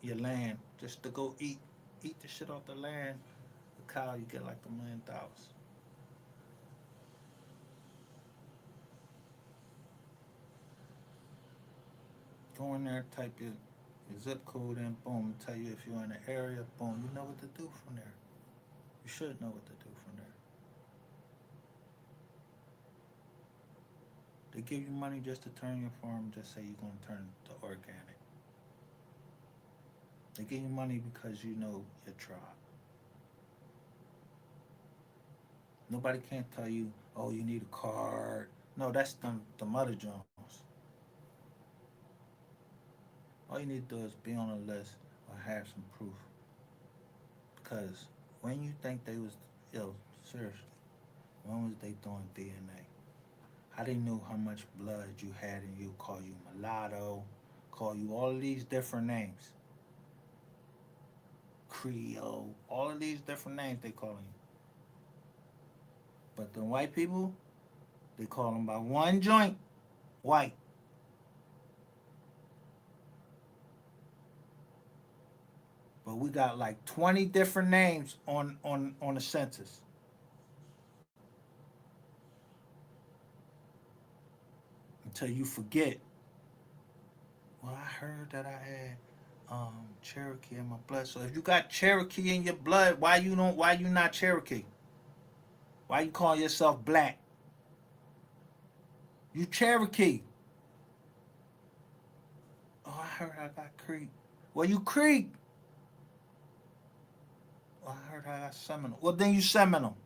your land, just to go eat the shit off the land. The cow you get like $1 million. Go in there, type your zip code in, boom, tell you if you're in the area, boom, you know what to do from there. You should know what to do from there. They give you money just to turn your farm, just say you're gonna turn it to organic. They give you money because you know your tribe. Nobody can't tell you, oh, you need a card. No, that's the mother Jones. All you need to do is be on a list or have some proof. Because when you think they was, yo, seriously, when was they doing DNA? How they knew how much blood you had in you, call you mulatto, call you all of these different names. Creole, all of these different names they calling you. But the white people, they call them by one joint, white. But we got like 20 different names on the census. Until you forget. Well, I heard that I had Cherokee in my blood. So if you got Cherokee in your blood, why you not Cherokee? Why you call yourself black? You Cherokee. Oh, I heard I got Creek. Well, you Creek. Oh, I heard I got Seminole. Well, then you Seminole.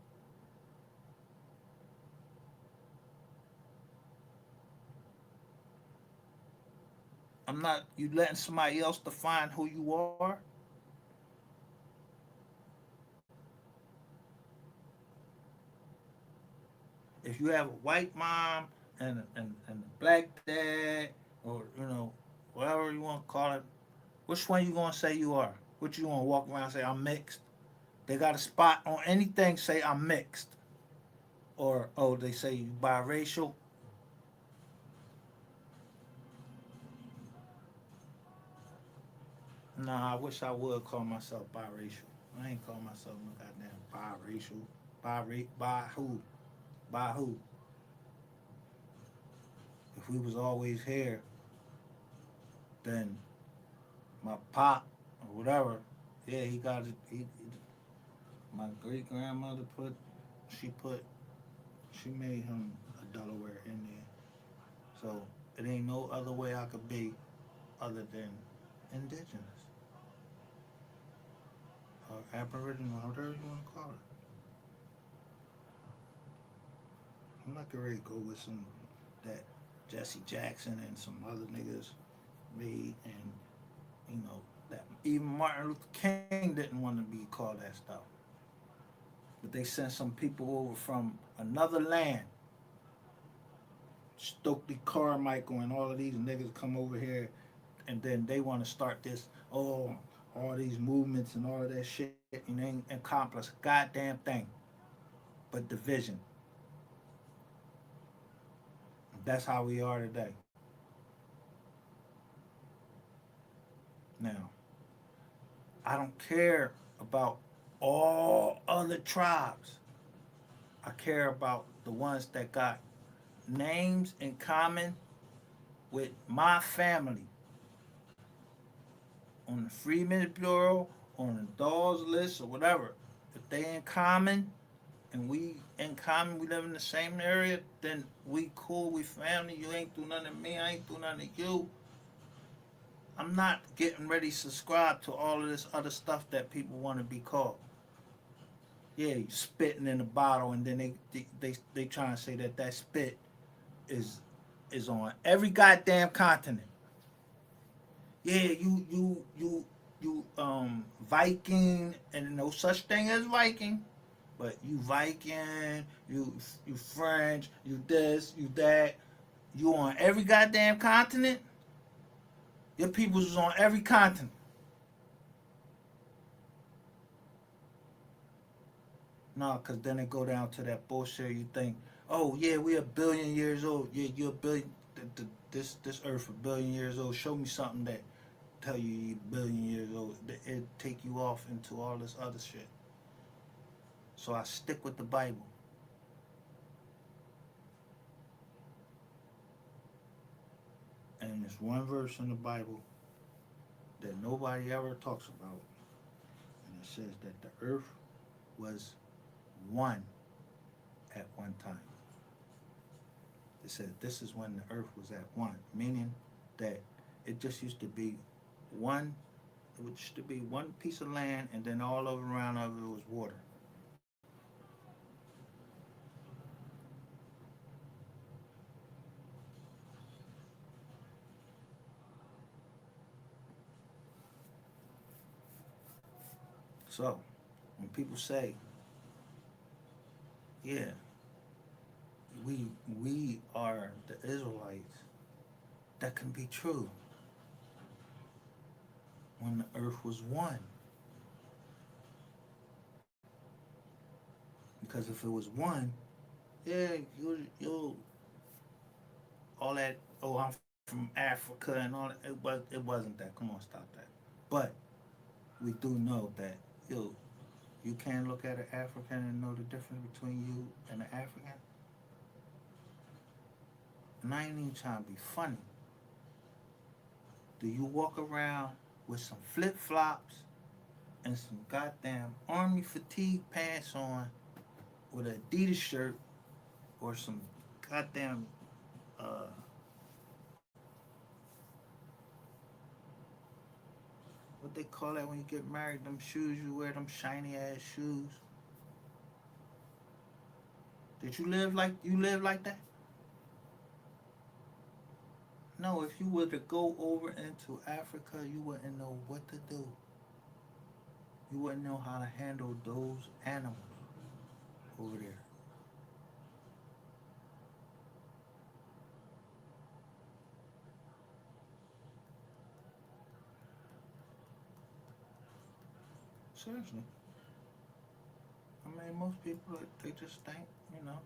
I'm not. You letting somebody else define who you are? If you have a white mom and a black dad, or whatever you want to call it, which one you gonna say you are? Which you gonna walk around and say I'm mixed? They got a spot on anything say I'm mixed, or oh they say you biracial. Nah, I wish I would call myself biracial. I ain't call myself no goddamn biracial. By who? By who? If we was always here, then my pop or whatever, yeah, he got it. My great grandmother she made him a Delaware Indian. So it ain't no other way I could be other than indigenous or aboriginal, whatever you want to call it. I'm not gonna ready to go with some that Jesse Jackson and some other niggas made, and that even Martin Luther King didn't want to be called that stuff. But they sent some people over from another land, Stokely Carmichael and all of these niggas come over here, and then they want to start this, all these movements and all of that shit, and they ain't accomplish a goddamn thing but division. That's how we are today. Now, I don't care about all other tribes. I care about the ones that got names in common with my family on the Freedmen's Bureau, on the Dawes list, or whatever. If they in common and we in common, we live in the same area, then we cool, we family. You ain't do nothing to me, I ain't do nothing to you. I'm not getting ready to subscribe to all of this other stuff that people want to be called. Yeah, you spitting in a bottle, and then they trying to say that spit is is on every goddamn continent. Yeah, you Viking, and no such thing as Viking, but you Viking, you French, you this, you that, you on every goddamn continent. Your peoples was on every continent. No, because then it go down to that bullshit. You think, oh yeah, we a billion years old. Yeah, you're a billion. This Earth a billion years old. Show me something that tell you you a billion years old. It take you off into all this other shit. So I stick with the Bible. And there's one verse in the Bible that nobody ever talks about. And it says that the earth was one at one time. It says this is when the earth was at one, meaning that it just used to be one, it used to be one piece of land, and then all over around of it was water. So when people say, yeah, we we are the Israelites, that can be true when the earth was one. Because if it was one, yeah, you all that. Oh, I'm from Africa and all that. It wasn't that. Come on, stop that. But we do know that you can't look at an African and know the difference between you and an African. And I ain't even trying to be funny. Do you walk around with some flip flops and some goddamn army fatigue pants on with an Adidas shirt or some goddamn uh, what they call that when you get married? Them shoes you wear, them shiny ass shoes. Did you live like that? No, if you were to go over into Africa, you wouldn't know what to do. You wouldn't know how to handle those animals over there. Seriously. I mean, most people, they just think, you know,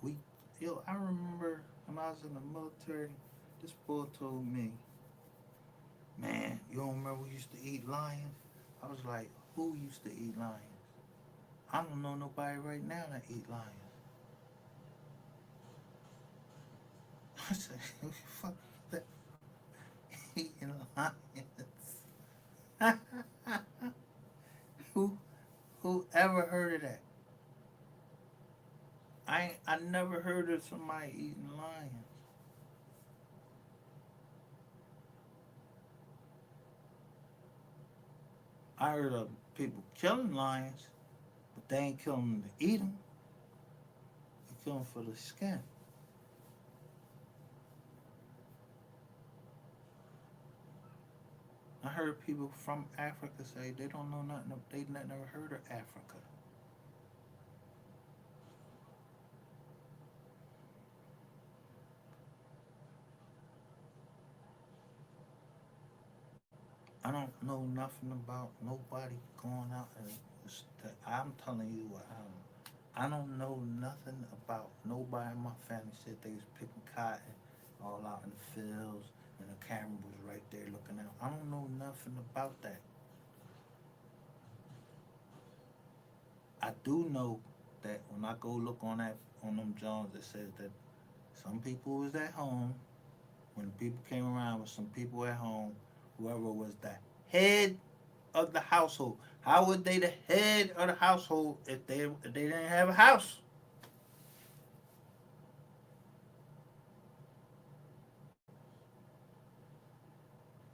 we, I remember when I was in the military, this boy told me, man, you don't remember we used to eat lions? I was like, who used to eat lions? I don't know nobody right now that eat lions. I said, fuck that eating lions. who who ever heard of that? I never heard of somebody eating lions. I heard of people killing lions, but they ain't killing them to eat them. They kill them for the skin. I heard people from Africa say they don't know nothing. They never heard of Africa. I don't know nothing about nobody going out and I'm telling you what I don't. I don't know nothing about nobody in my family said they was picking cotton all out in the fields and the camera was right there looking out. I don't know nothing about that. I do know that when I go look on that on them Jones, it says that some people was at home when people came around with some people at home. Whoever was the head of the household. How would they the head of the household if they didn't have a house?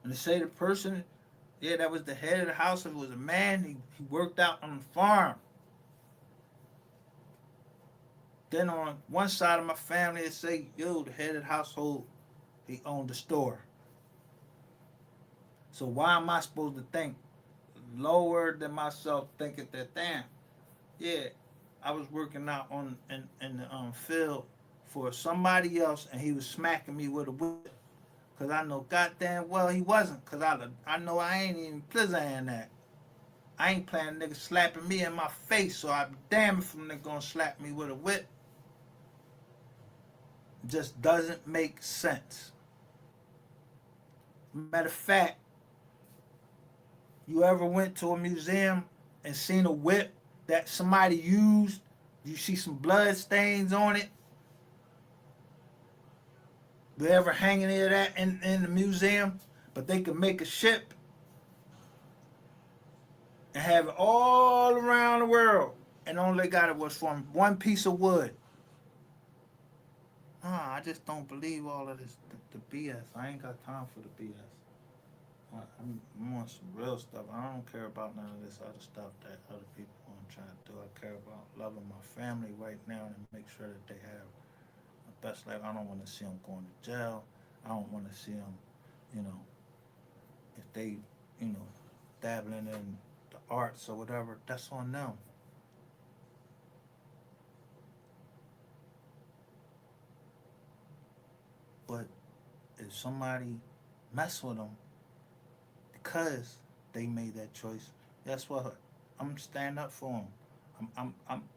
And they say the person, yeah, that was the head of the house. If it was a man, he worked out on the farm. Then on one side of my family, they say, yo, the head of the household, he owned the store. So why am I supposed to think lower than myself, thinking that damn, yeah, I was working out in the field for somebody else, and he was smacking me with a whip. Cause I know goddamn well he wasn't. Cause I know I ain't even plizzing that. I ain't planning niggas slapping me in my face, so I'm damn if a nigga gonna slap me with a whip. Just doesn't make sense. Matter of fact, you ever went to a museum and seen a whip that somebody used? You see some blood stains on it? You ever hang any of that in the museum? But they could make a ship and have it all around the world, and all they got it was from one piece of wood. Nah, I just don't believe all of this, the BS. I ain't got time for the BS. I'm on some real stuff. I don't care about none of this other stuff that other people want to try to do. I care about loving my family right now and make sure that they have the best life. I don't want to see them going to jail. I don't want to see them, you know, if they, you know, dabbling in the arts or whatever, that's on them. But if somebody mess with them because they made that choice, guess what? I'm stand up for them.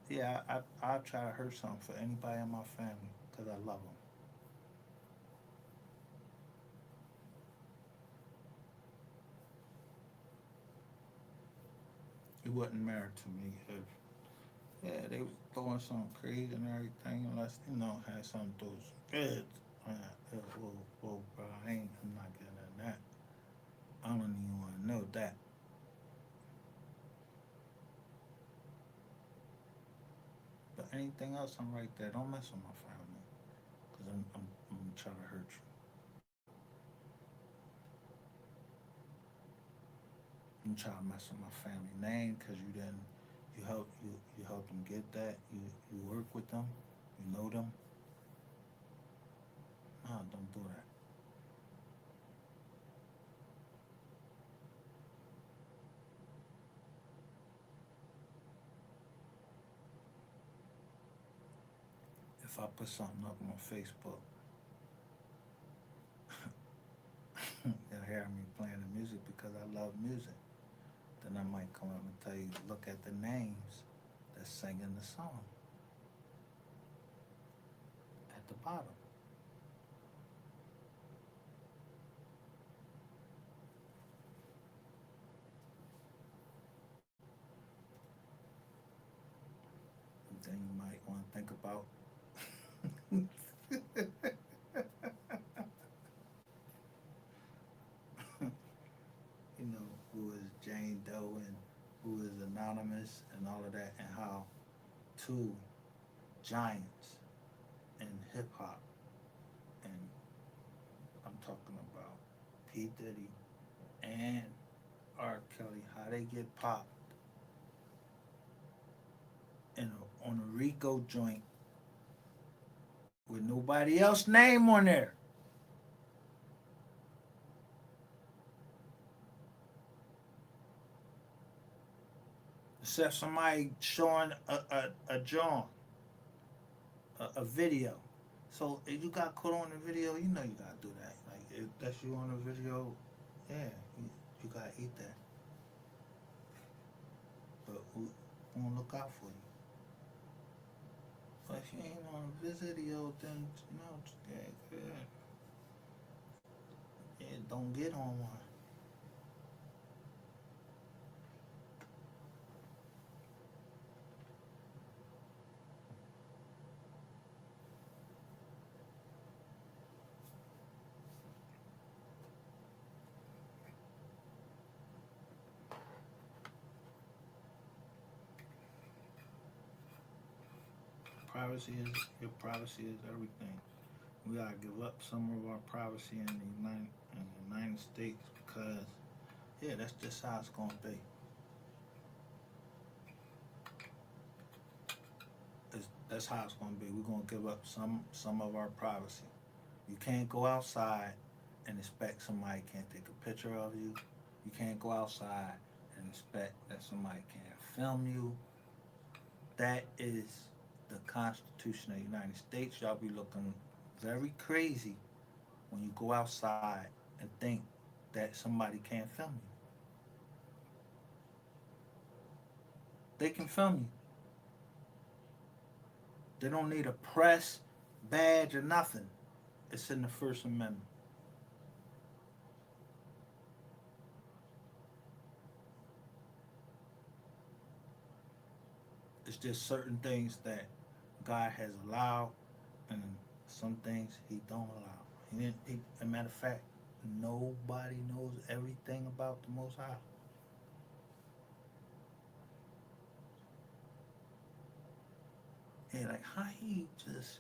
Yeah, I try to hurt something for anybody in my family because I love them. It wouldn't matter to me if, yeah, they was throwing something crazy and everything, unless, you know, had something to do with some kids. Well, bro, I'm not getting in that. I don't even want to know that. But anything else, I'm right there. Don't mess with my family because I'm trying to hurt you. I'm trying to mess with my family name because you help them get that. You work with them. You know them. No, don't do that. If I put something up on Facebook, they'll hear me playing the music because I love music. Then I might come up and tell you, look at the names that's singing the song at the bottom. And then you might want to think about, you know, who is Jane Doe and who is anonymous and all of that, and how two giants in hip hop, and I'm talking about P. Diddy and R. Kelly, how they get popped on a Rico joint with nobody else name on there except somebody showing a John, a video. So if you got caught on the video, you know you gotta do that. Like if that's you on the video, yeah, you gotta eat that. But we gonna look out for you. But if you ain't on a video, then no, yeah, yeah, don't get on one. Privacy is Your privacy is everything. We gotta give up some of our privacy in the United States because yeah, that's just how it's gonna be. That's how it's gonna be. We're gonna give up some of our privacy. You can't go outside and expect somebody can't take a picture of you. You can't go outside and expect that somebody can't film you. That is the Constitution of the United States. Y'all be looking very crazy when you go outside and think that somebody can't film you. They can film you. They don't need a press badge or nothing. It's in the First Amendment. It's just certain things that God has allowed, and some things He don't allow. He didn't. A matter of fact, nobody knows everything about the Most High. And like how He just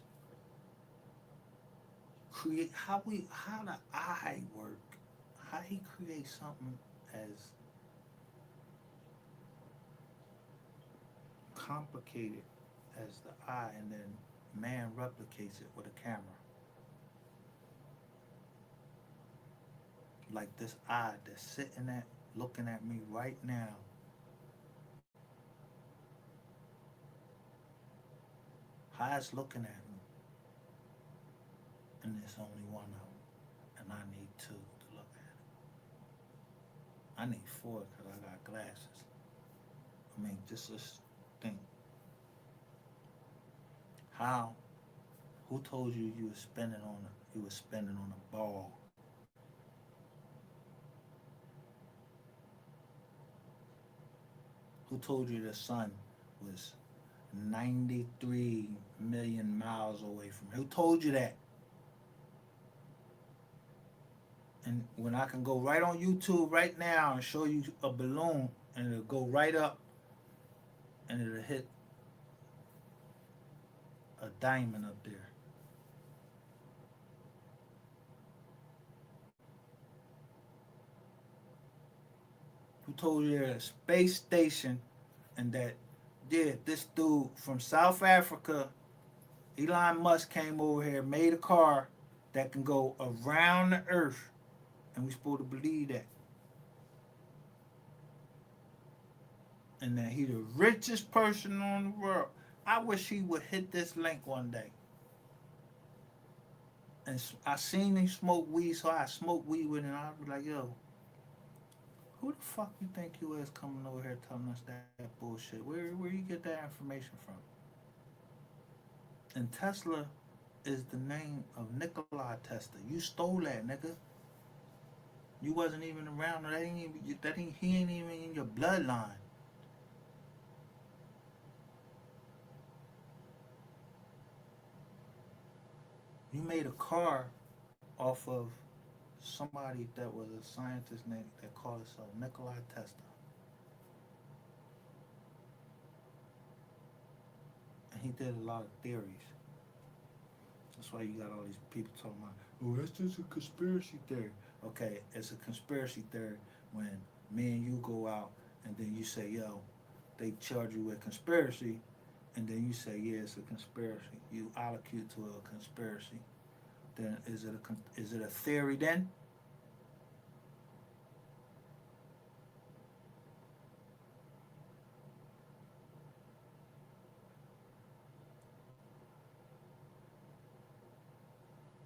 create, how the eye work, how He creates something as complicated as the eye, and then man replicates it with a camera. Like this eye that's sitting at, looking at me right now. How it's looking at me, and there's only one of them, and I need two to look at it. I need four because I got glasses. I mean, just think how. Who told you you were spending on a ball? Who told you the sun was 93 million miles away from you? Who told you that? And when I can go right on YouTube right now and show you a balloon and it'll go right up and it'll hit a diamond up there. Who told you there's a space station and that, yeah, this dude from South Africa, Elon Musk, came over here, made a car that can go around the earth, and we supposed to believe that. And that he the richest person on the world. I wish he would hit this link one day. And I seen him smoke weed, so I smoked weed with him. And I was like, yo, who the fuck you think you is coming over here telling us that bullshit? Where you get that information from? And Tesla is the name of Nikola Tesla. You stole that, nigga. You wasn't even around. He ain't even in your bloodline. You made a car off of somebody that was a scientist name that called himself Nikola Tesla. And he did a lot of theories. That's why you got all these people talking about, oh, that's just a conspiracy theory. Okay, it's a conspiracy theory when me and you go out and then you say, yo, they charge you with conspiracy, and then you say, yeah, it's a conspiracy. You allocute to a conspiracy. Then is it a theory then?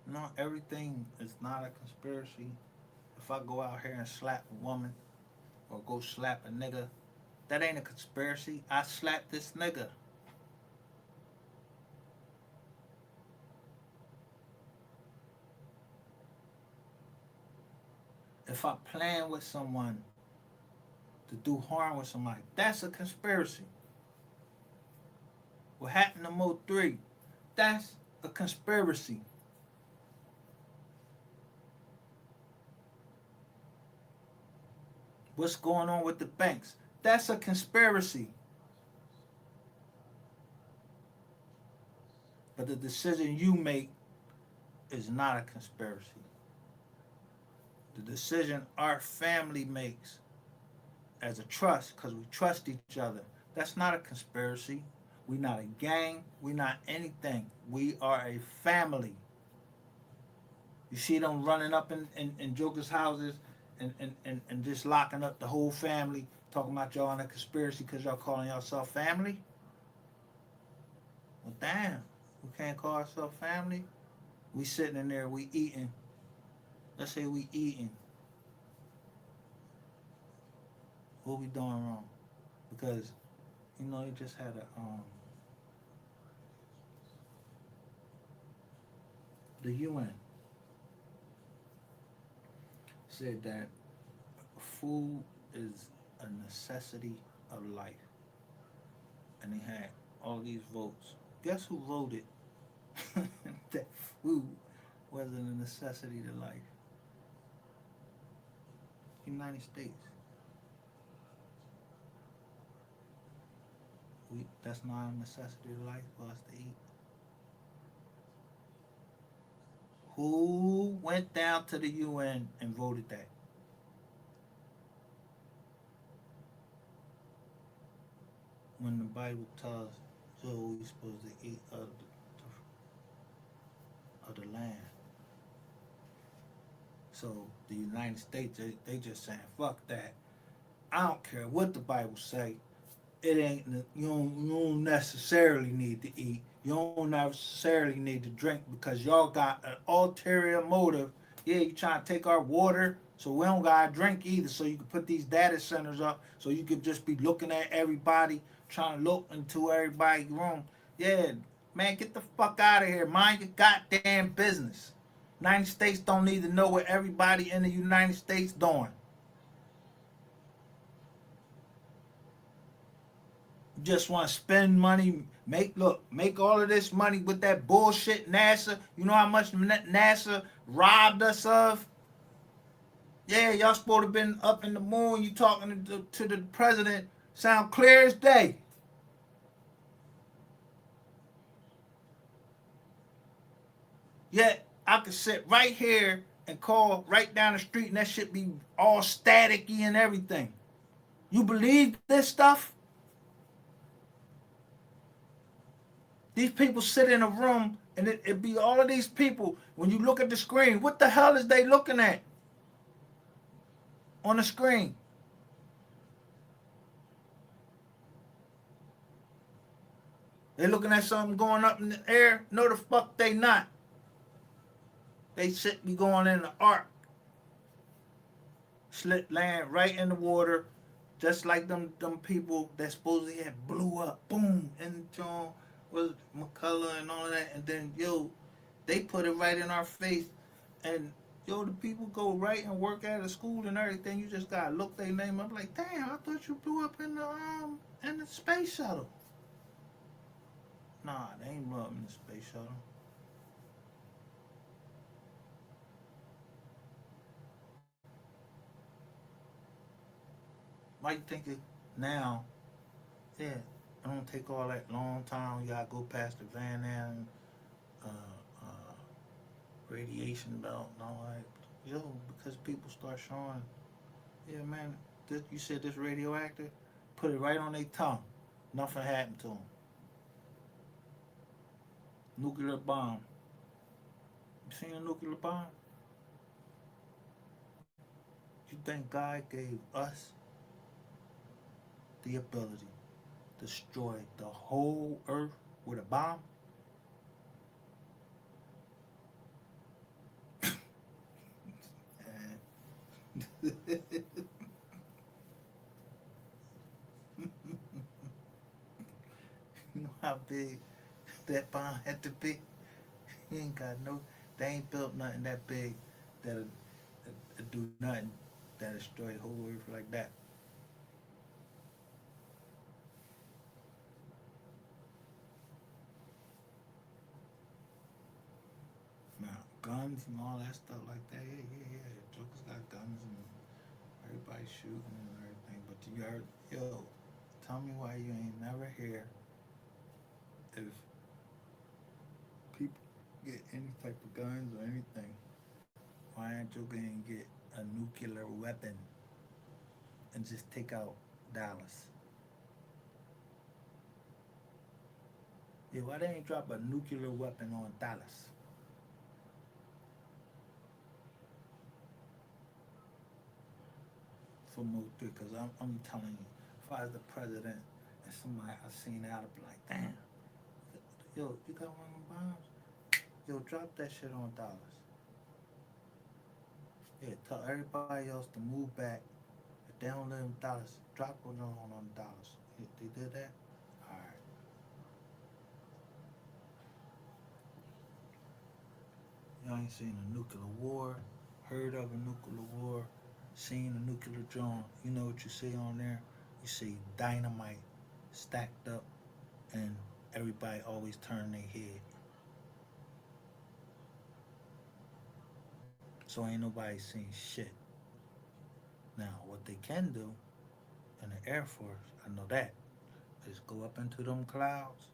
No, everything is not a conspiracy. If I go out here and slap a woman or go slap a nigga, that ain't a conspiracy. I slapped this nigga. If I plan with someone to do harm with somebody, that's a conspiracy. What happened to Mo 3? That's a conspiracy. What's going on with the banks? That's a conspiracy. But the decision you make is not a conspiracy. The decision our family makes as a trust, because we trust each other, that's not a conspiracy. We're not a gang. We're not anything. We are a family. You see them running up in jokers' houses and just locking up the whole family, talking about y'all in a conspiracy because y'all calling yourself family? Well, damn. We can't call ourselves family. We sitting in there, we eating. Let's say we eating. What we doing wrong? Because He just had the UN said that food is a necessity of life, and they had all these votes. Guess who voted that food wasn't a necessity to life? United States. That's not a necessity of life for us to eat. Who went down to the UN and voted that? When the Bible tells so we supposed to eat of the land. So the United States, they just saying, fuck that. I don't care what the Bible say. It ain't, you don't necessarily need to eat. You don't necessarily need to drink because y'all got an ulterior motive. Yeah, you trying to take our water, so we don't gotta drink either. So you can put these data centers up, so you could just be looking at everybody, trying to look into everybody's room. Yeah, man, get the fuck out of here. Mind your goddamn business. United States don't need to know what everybody in the United States doing. You just want to spend money, make all of this money with that bullshit NASA. You know how much NASA robbed us of? Yeah, y'all supposed to have been up in the moon. You talking to the president, sound clear as day. Yet I could sit right here and call right down the street, and that shit be all staticky and everything. You believe this stuff? These people sit in a room, and it be all of these people. When you look at the screen, what the hell is they looking at on the screen? They looking at something going up in the air? No, the fuck they not. They sit be going in the ark, slit land right in the water, just like them people that supposedly had blew up, boom, and John was McCullough and all of that, and then they put it right in our face, and the people go right and work at a school and everything. You just gotta look their name up like, damn, I thought you blew up in the space shuttle. Nah, they ain't blew up in the space shuttle. Why you think it now? Yeah, it don't take all that long time. You gotta go past the Van Allen uh, uh, radiation belt and all that. Because people start showing, yeah, man, you said this radioactive, put it right on their tongue. Nothing happened to them. Nuclear bomb. You seen a nuclear bomb? You think God gave us the ability to destroy the whole earth with a bomb? You know how big that bomb had to be? He ain't got no, they ain't built nothing that big that'll do nothing that destroy the whole earth like that. Now, guns and all that stuff like that, yeah. Jokers got guns and everybody shooting and everything. But you heard, tell me why you ain't never hear if people get any type of guns or anything. Why aren't you going to get a nuclear weapon and just take out Dallas? Yeah, why they ain't drop a nuclear weapon on Dallas? For most because I'm telling you, if I was the president and somebody I seen out, I'd be like, damn, you got one of them bombs? Drop that shit on Dallas. Yeah, tell everybody else to move back. If they don't live in Dallas, drop one on Dallas. They did that. Y'all ain't seen a nuclear war, heard of a nuclear war, seen a nuclear drone. You know what you see on there? You see dynamite stacked up, and everybody always turn their head. So ain't nobody seen shit. Now, what they can do in the Air Force, I know that, is go up into them clouds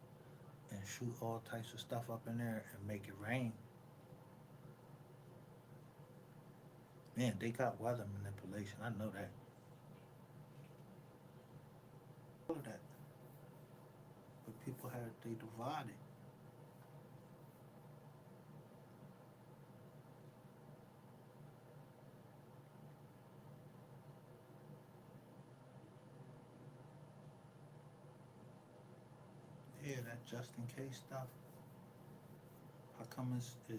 and shoot all types of stuff up in there and make it rain. Man, they got weather manipulation. I know that. All of that. But people have they divided. Yeah, that just in case stuff. How come it's, if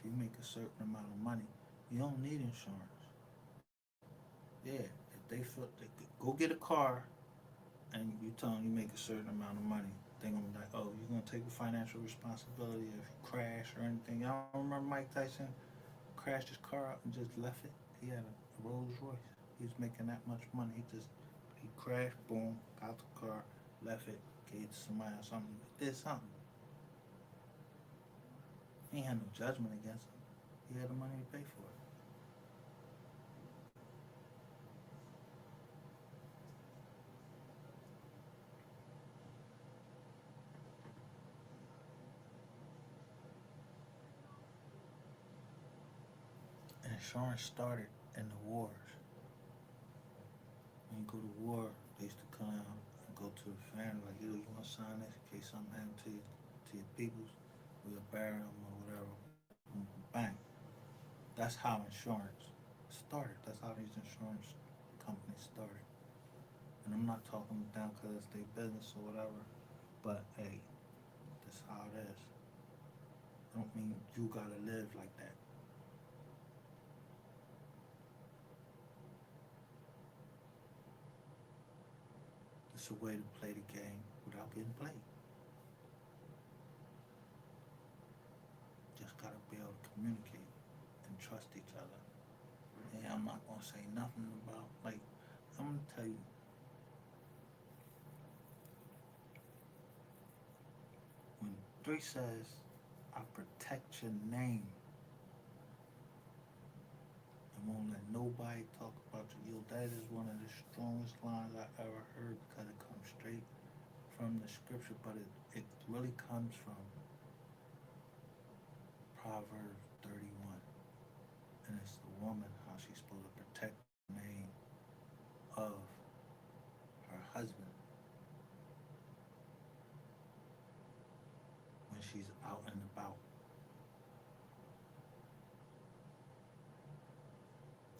you make a certain amount of money, you don't need insurance? Yeah, if they feel they go get a car and you tell them you make a certain amount of money, they're gonna be like, oh, you're gonna take the financial responsibility if you crash or anything. Y'all remember Mike Tyson crashed his car out and just left it? He had a Rolls Royce. He was making that much money. He crashed, boom, got the car, left it, gave it to somebody or something. Did something. He had no judgment against him. He had the money to pay for it. And insurance started in the wars. When you go to war, they used to come out and go to the family like, yo, you want to sign this in case something happened to your peoples? We'll bury them or whatever. Bang. That's how insurance started. That's how these insurance companies started. And I'm not talking down because it's their business or whatever, but hey, that's how it is. I don't mean you gotta live like that. It's a way to play the game without getting played. Just gotta be able to communicate and trust each other. And I'm not gonna say nothing about like I'm gonna tell you when Three says I protect your name and won't let nobody talk about you. Yo, that is one of the strongest lines I ever heard because it comes straight from the scripture, but it really comes from Proverbs 31. And it's the woman, how she's supposed to protect the name of her husband when she's out and about.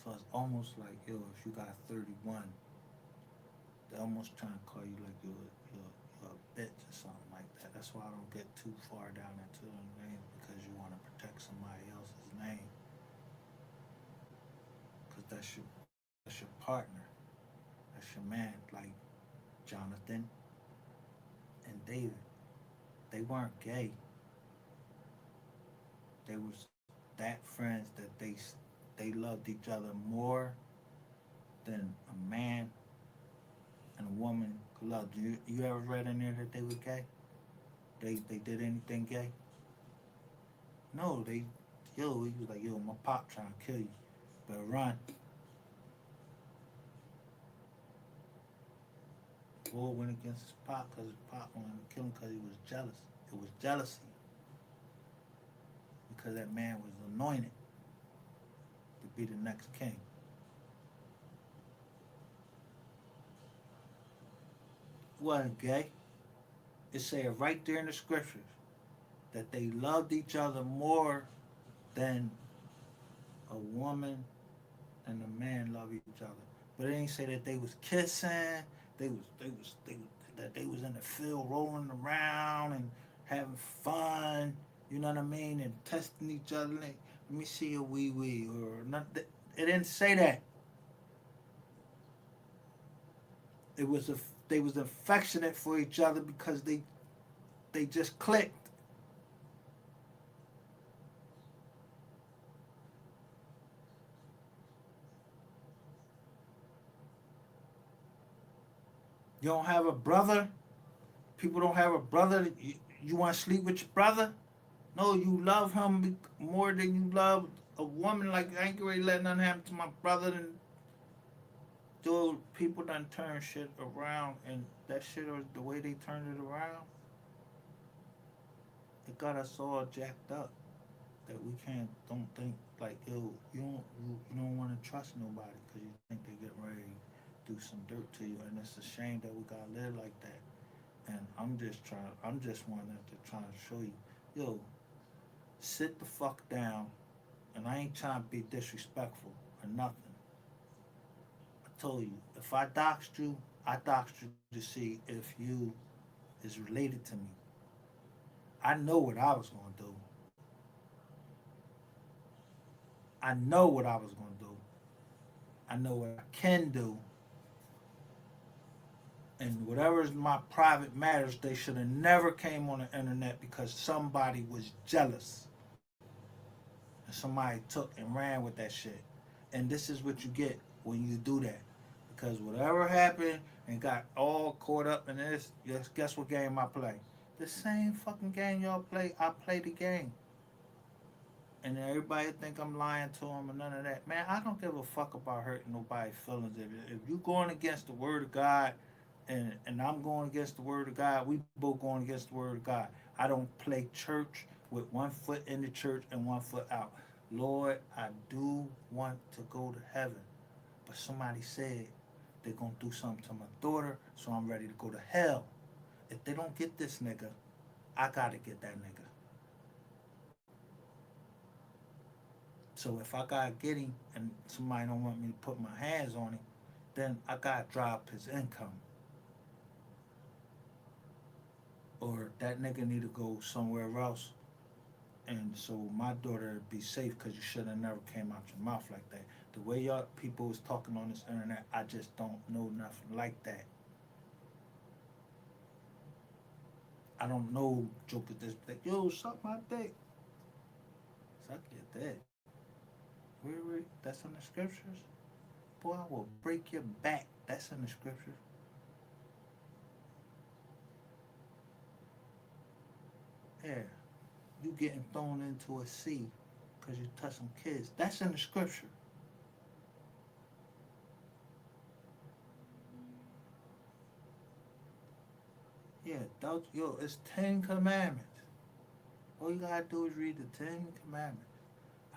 So it's almost like, yo, if you got 31, they're almost trying to call you like you're a bitch or something like that. That's why I don't get too far down into the name because you want to protect somebody else's name because that's your partner, that's your man. Like Jonathan and David, they weren't gay. They was that friends that they loved each other more than a man and a woman could love. You ever read in there that they were gay? They did anything gay? No, he was like, yo, my pop trying to kill you. Better run. Boy went against his pop because his pop wanted to kill him because he was jealous. It was jealousy because that man was anointed to be the next king. He wasn't gay. It said right there in the scriptures that they loved each other more than a woman and a man love each other. But it ain't say that they was kissing. That they was in the field rolling around and having fun. You know what I mean? And testing each other. Like, let me see a wee wee or not. It didn't say that. It was a they was affectionate for each other because they just clicked. You don't have a brother. People don't have a brother. You want to sleep with your brother? No, you love him more than you love a woman. Like, I ain't ready to let nothing happen to my brother. And dude, people done turn shit around, and that shit, or the way they turned it around, it got us all jacked up. That we can't, don't think like, yo, you don't want to trust nobody because you think they get ready to do some dirt to you, and it's a shame that we gotta live like that. And I'm just wanting to try to show you, yo, sit the fuck down. And I ain't trying to be disrespectful or nothing. I told you, if I doxed you, I doxed you to see if you is related to me. I know what I was gonna do. I know what I was gonna do. I know what I can do. And whatever is my private matters, they should have never came on the internet because somebody was jealous. And somebody took and ran with that shit. And this is what you get when you do that. Because whatever happened and got all caught up in this, guess what game I play? The same fucking game y'all play. I play the game. And everybody think I'm lying to them and none of that. Man, I don't give a fuck about hurting nobody's feelings. If you going against the word of God and I'm going against the word of God, we both going against the word of God. I don't play church with one foot in the church and one foot out. Lord, I do want to go to heaven. But somebody said they're going to do something to my daughter, so I'm ready to go to hell. If they don't get this nigga, I got to get that nigga. So if I got to get him and somebody don't want me to put my hands on him, then I got to drop his income. Or that nigga need to go somewhere else. And so my daughter would be safe because you should have never came out your mouth like that. The way y'all people is talking on this internet, I just don't know nothing like that. I don't know jokers this like, yo, suck my dick. Suck your dick. Where that's in the scriptures? Boy, I will break your back. That's in the scriptures. Yeah. You getting thrown into a sea because you touch some kids. That's in the scripture. Yeah, yo, it's 10 commandments. All you gotta do is read the 10 commandments.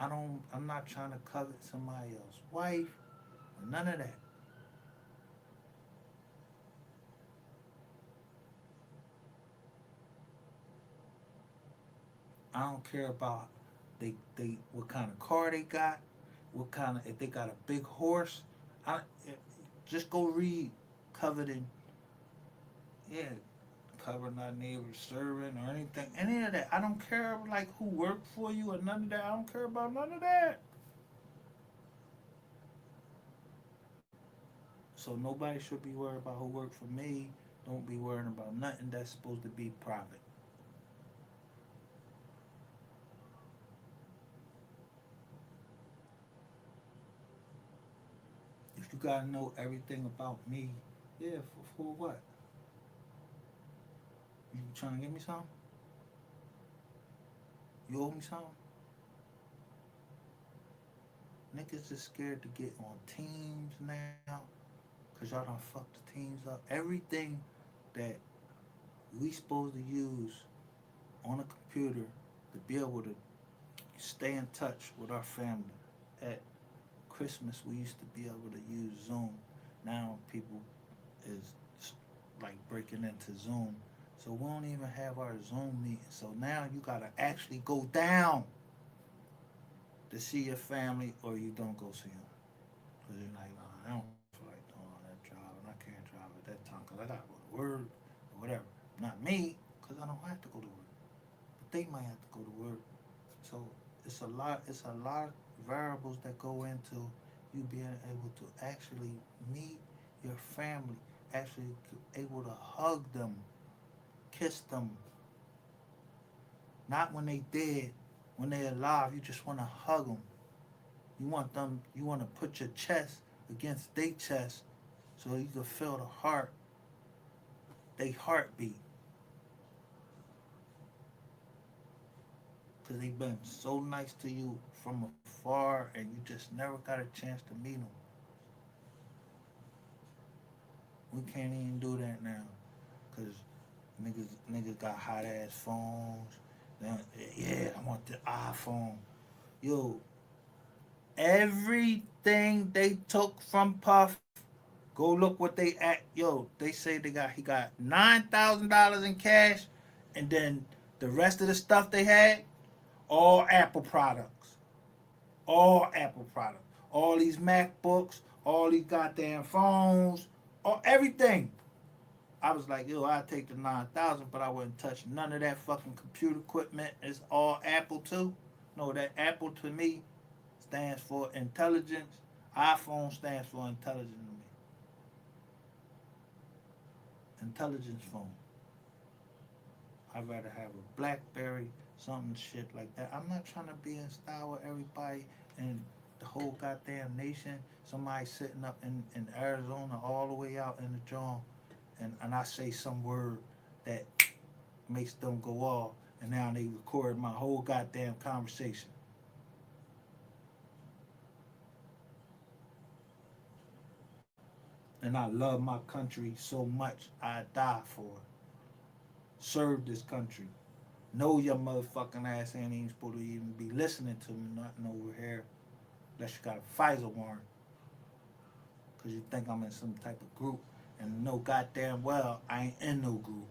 I'm not trying to covet somebody else's wife or none of that. I don't care about they what kind of car they got, what kind of if they got a big horse. I just go read coveting, yeah, covering our neighbor's servant or anything, any of that. I don't care like who worked for you or none of that. I don't care about none of that. So nobody should be worried about who worked for me. Don't be worrying about nothing that's supposed to be private. If you gotta know everything about me, yeah, for what? You trying to give me something? You owe me something? Niggas is scared to get on teams now because y'all done fucked the teams up. Everything that we supposed to use on a computer to be able to stay in touch with our family. At Christmas, we used to be able to use Zoom. Now people is like breaking into Zoom. So we don't even have our Zoom meeting. So now you gotta actually go down to see your family or you don't go see them. Because you're like, nah, I don't feel like doing all that driving. I can't drive at that time because I got to go to work or whatever. Not me, because I don't have to go to work. But they might have to go to work. So it's a lot of variables that go into you being able to actually meet your family, actually able to hug them, kiss them. Not when they dead, when they alive, you just want to hug them. You want them. You want to put your chest against their chest, so you can feel the heart they heartbeat because they've been so nice to you from afar and you just never got a chance to meet them. We can't even do that now because niggas got hot ass phones. Then, yeah, I want the iPhone. Yo, everything they took from Puff, go look what they at. Yo, they say he got $9,000 in cash, and then the rest of the stuff they had, all Apple products, all Apple products, all these MacBooks, all these goddamn phones, all everything. I was like, yo, I'd take the 9,000, but I wouldn't touch none of that fucking computer equipment. It's all Apple too. No, that Apple to me stands for intelligence. iPhone stands for intelligence to me. Intelligence phone. I'd rather have a BlackBerry, something shit like that. I'm not trying to be in style with everybody and the whole goddamn nation. Somebody sitting up in Arizona all the way out in the joint and I say some word that makes them go off and now they record my whole goddamn conversation. And I love my country so much I die for it. Serve this country. Know your motherfucking ass ain't even supposed to even be listening to me, nothing over here, unless you got a Pfizer warrant. Because you think I'm in some type of group. And know goddamn well I ain't in no group.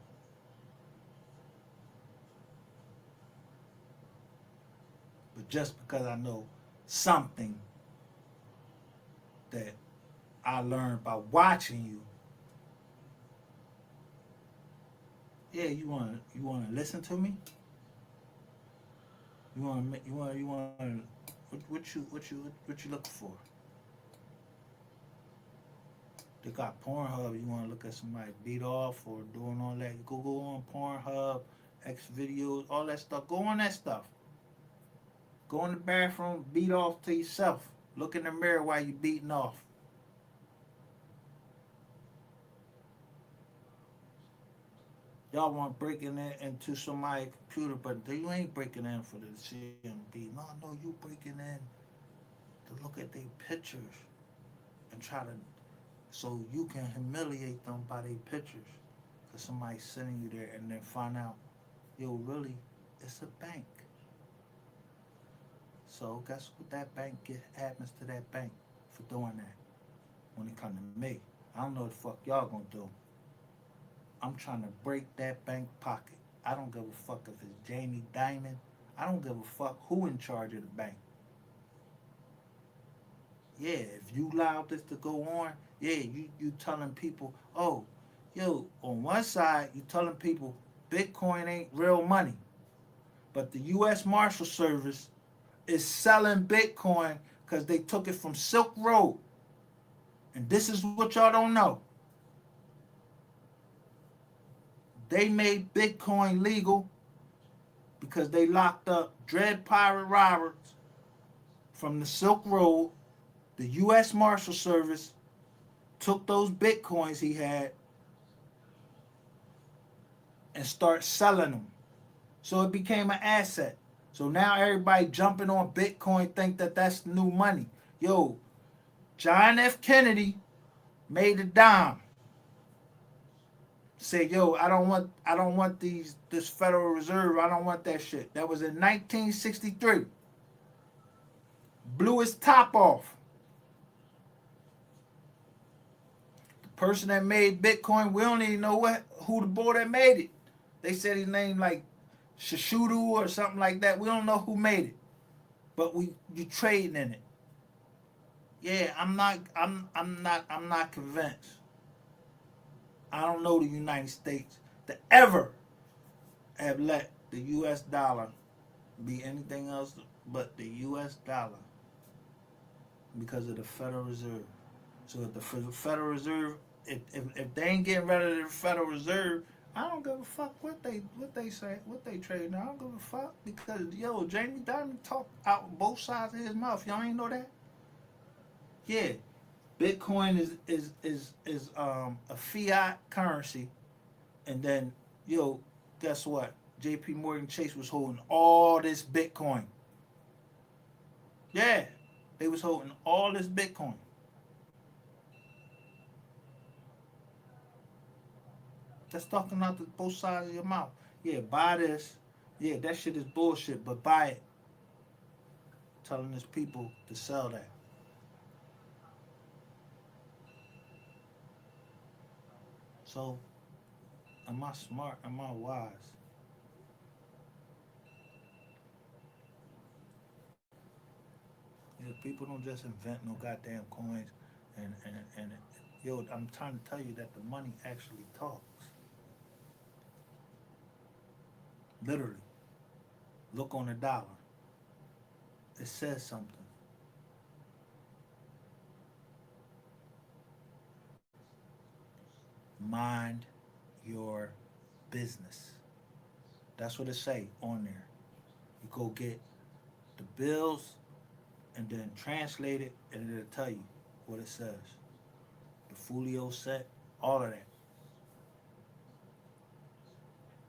But just because I know something that I learned by watching you, yeah, you wanna listen to me? You wanna what you looking for? They got Pornhub. You want to look at somebody beat off or doing all that? You go on Pornhub, X videos, all that stuff. Go on that stuff. Go in the bathroom, beat off to yourself. Look in the mirror while you beating off. Y'all want breaking into somebody's computer, but you ain't breaking in for the CMB. No, you breaking in to look at their pictures and try to so you can humiliate them by their pictures. Because somebody's sending you there and then find out, yo, really, it's a bank. So guess what that bank happens to that bank for doing that when it comes to me. I don't know what the fuck y'all gonna do. I'm trying to break that bank pocket. I don't give a fuck if it's Jamie Dimon. I don't give a fuck who in charge of the bank. Yeah, if you allow this to go on, yeah, you telling people, oh, yo, on one side, you telling people Bitcoin ain't real money. But the U.S. Marshal Service is selling Bitcoin because they took it from Silk Road. And this is what y'all don't know. They made Bitcoin legal because they locked up Dread Pirate Roberts from the Silk Road. The U.S. Marshal Service took those Bitcoins he had and start selling them. So it became an asset. So now everybody jumping on Bitcoin think that that's new money. Yo, John F. Kennedy made a dime. Said, yo, I don't want this Federal Reserve. I don't want that shit. That was in 1963. Blew his top off. The person that made Bitcoin, we don't even know who the boy that made it. They said his name like Shishudu or something like that. We don't know who made it. But you trading in it. Yeah, I'm not convinced. I don't know the United States to ever have let the US dollar be anything else but the US dollar because of the Federal Reserve. So if the Federal Reserve, if they ain't getting rid of the Federal Reserve, I don't give a fuck what they say, what they trade. I don't give a fuck because yo, Jamie Dimon talk out both sides of his mouth. Y'all ain't know that? Yeah, Bitcoin is a fiat currency And then, yo, guess what? JP Morgan Chase was holding all this Bitcoin. Yeah, they was holding all this Bitcoin. That's talking out the both sides of your mouth. Yeah, buy this. Yeah, that shit is bullshit, but buy it. Telling his people to sell that. So, am I smart? Am I wise? Yeah, people don't just invent no goddamn coins, and yo, I'm trying to tell you that the money actually talks. Literally, look on the dollar. It says something. Mind your business. That's what it say on there. You go get the bills and then translate it, and it'll tell you what it says. The folio set, all of that.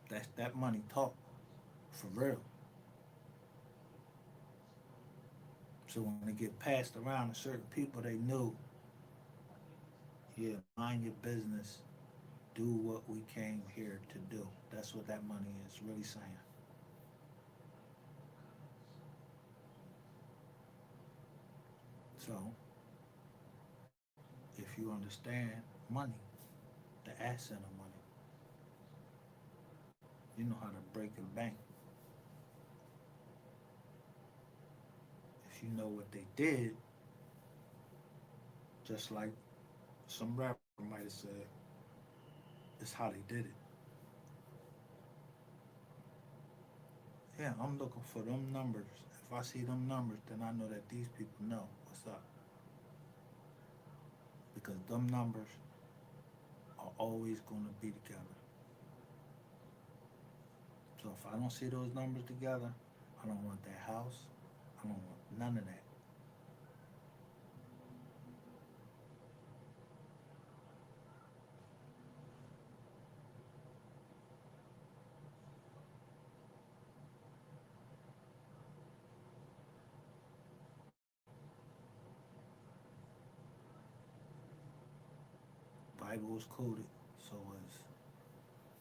That's that money talk for real. So when it get passed around to certain people, they knew, yeah, mind your business, do what we came here to do. That's what that money is really saying. So if you understand money, the asset of money, you know how to break a bank. If you know what they did, just like some rapper might have said, it's how they did it. Yeah, I'm looking for them numbers. If I see them numbers, then I know that these people know what's up. Because them numbers are always going to be together. So if I don't see those numbers together, I don't want that house. I don't want none of that. Bible is coded, so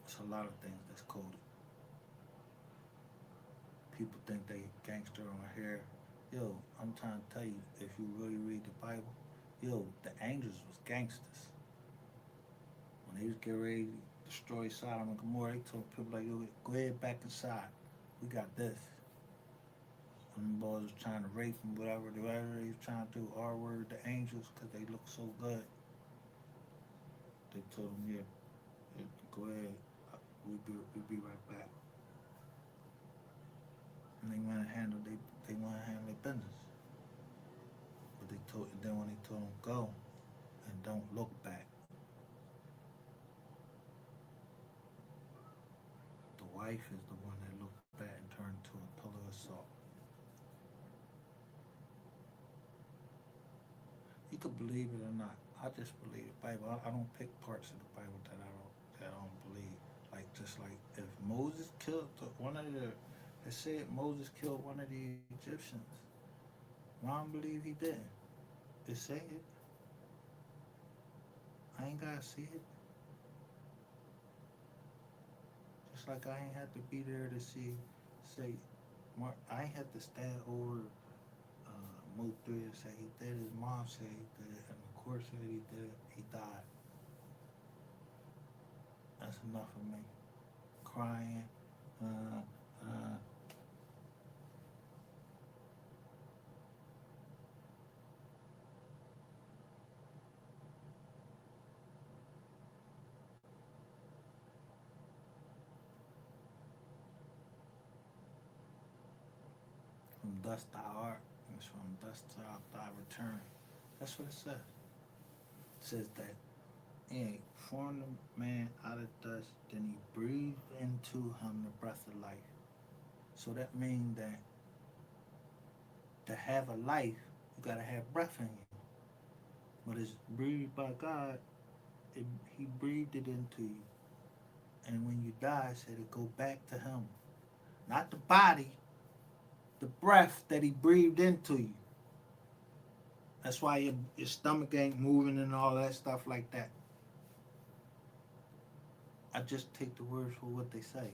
it's a lot of things that's coded. People think they gangster on here. Yo, I'm trying to tell you, if you really read the Bible, yo, the angels was gangsters. When they was getting ready to destroy Sodom and Gomorrah, they told people like, yo, go ahead back inside. We got this. When the boys was trying to rape them, whatever they was trying to do, R word the angels, because they look so good. They told them, yeah, yeah, go ahead. We'll be right back. And they want to handle their business. But they told, and then when they told them go and don't look back, the wife is the one that looked back and turned to a pillar of salt. You could believe it or not. I just believe the Bible. I don't pick parts of the Bible that I don't believe. Like just like if Moses killed one of the, it said Moses killed one of the Egyptians. Well, I don't believe he didn't. It said it. I ain't gotta see it. Just like I ain't had to be there to see, say, Mark. I ain't had to stand over Mo 3 and say he did. His mom said he did, and the court said he did. He died. That's enough for me. Crying, uh, uh, from dust thou art, and from dust shalt thou return. That's what it says. It says that he formed the man out of dust, then he breathed into him the breath of life. So that means that to have a life, you gotta have breath in you. But it's breathed by God. He breathed it into you, And when you die, it said it go back to him. Not the body, the breath that he breathed into you. That's why your stomach ain't moving and all that stuff like that. I just take the words for what they say.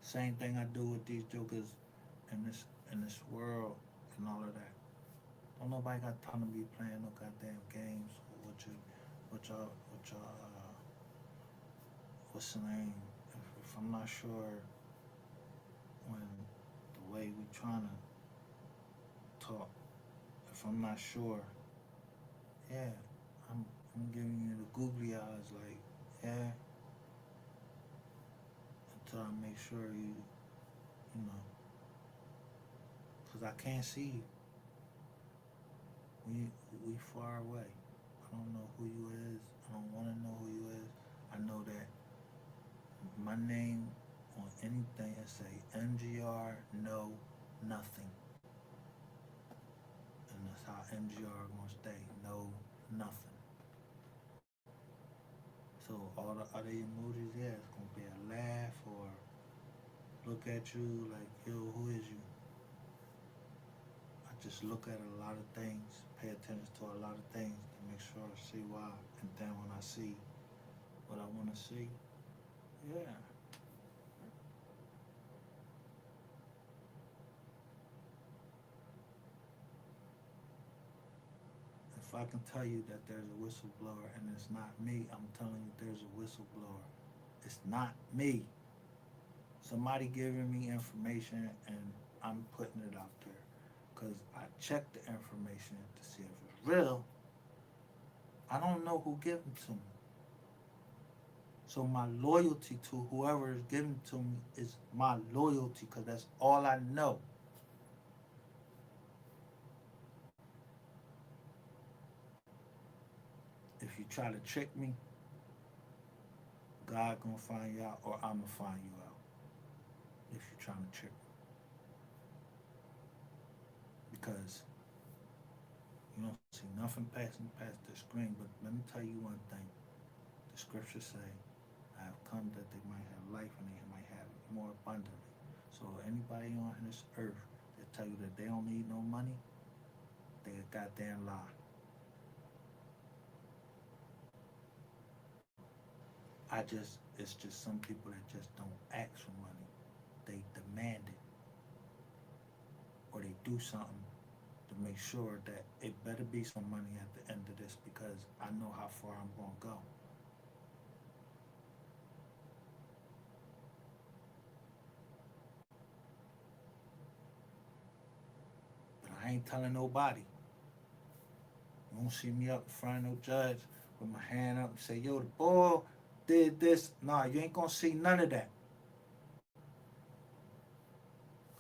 Same thing I do with these jokers in this world and all of that. Don't nobody got time to be playing no goddamn games with your what's the name? If I'm not sure when the way we trying to talk, if I'm not sure, yeah, I'm giving you the googly eyes like, yeah, until I make sure you know, because I can't see you. We far away. I don't know who you is. I don't want to know who you is. I know that my name on anything that say MGR, no, nothing. And that's how MGR gonna stay, no, nothing. So all the other emojis, yeah, it's gonna be a laugh or look at you like, yo, who is you? I just look at a lot of things, pay attention to a lot of things to make sure I see why. And then when I see what I want to see, yeah. If I can tell you that there's a whistleblower and it's not me, I'm telling you there's a whistleblower. It's not me. Somebody giving me information and I'm putting it out there. Because I checked the information to see if it's real. I don't know who gave it to me. So my loyalty to whoever is giving it to me is my loyalty because that's all I know. If you try to trick me, God gonna find you out or I'm gonna find you out if you're trying to trick me. Because you don't see nothing passing past the screen. But let me tell you one thing. The scriptures say, I have come that they might have life and they might have it more abundantly. So anybody on this earth that tell you that they don't need no money, they a goddamn lie. It's just some people that just don't ask for money. They demand it. Or they do something to make sure that it better be some money at the end of this because I know how far I'm going to go. But I ain't telling nobody. You won't see me up in front of no judge with my hand up and say, yo, the boy did this. Nah, you ain't going to see none of that.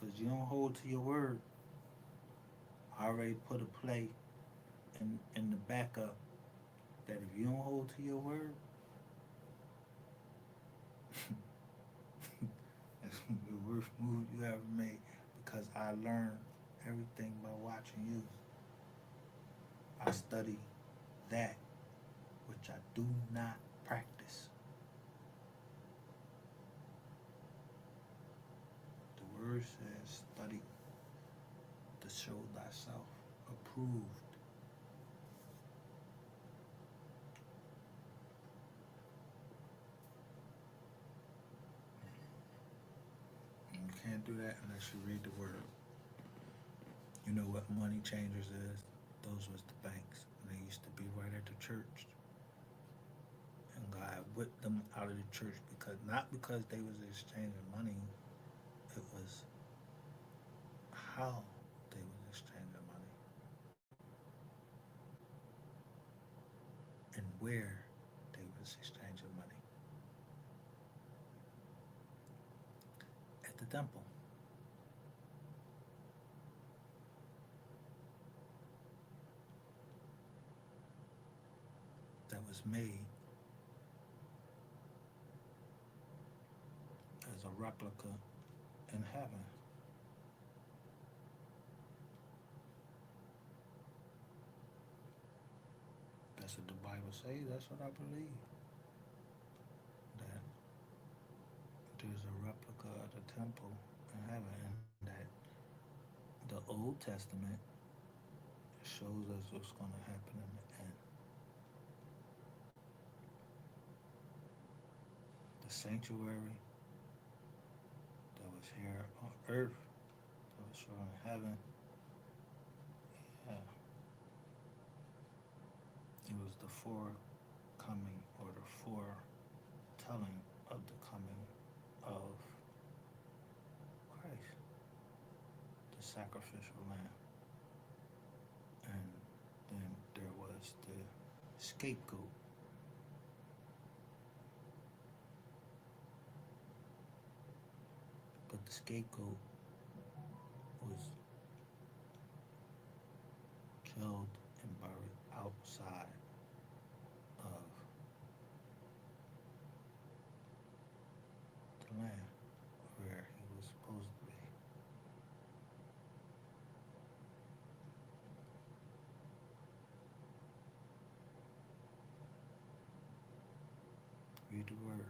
Because you don't hold to your word. I already put a play in the backup that if you don't hold to your word, it's the worst move you ever made because I learned everything by watching you. I study that which I do not practice. The word says study to show thyself approved. And you can't do that unless you read the word. You know what money changers is? Those was the banks. And they used to be right at the church. And God whipped them out of the church because not because they was exchanging money, it was how they was exchanging money and where they was exchanging money. At the temple. That was made as a replica in heaven. That's what the Bible say. That's what I believe. That there's a replica of the temple in heaven, and that the Old Testament shows us what's going to happen in the end. The sanctuary that was here on earth, that was shown in heaven, yeah, it was the forecoming or the foretelling of the coming of Christ, the sacrificial lamb. And then there was the scapegoat. But the scapegoat was killed and buried outside of the land where he was supposed to be. Read the word.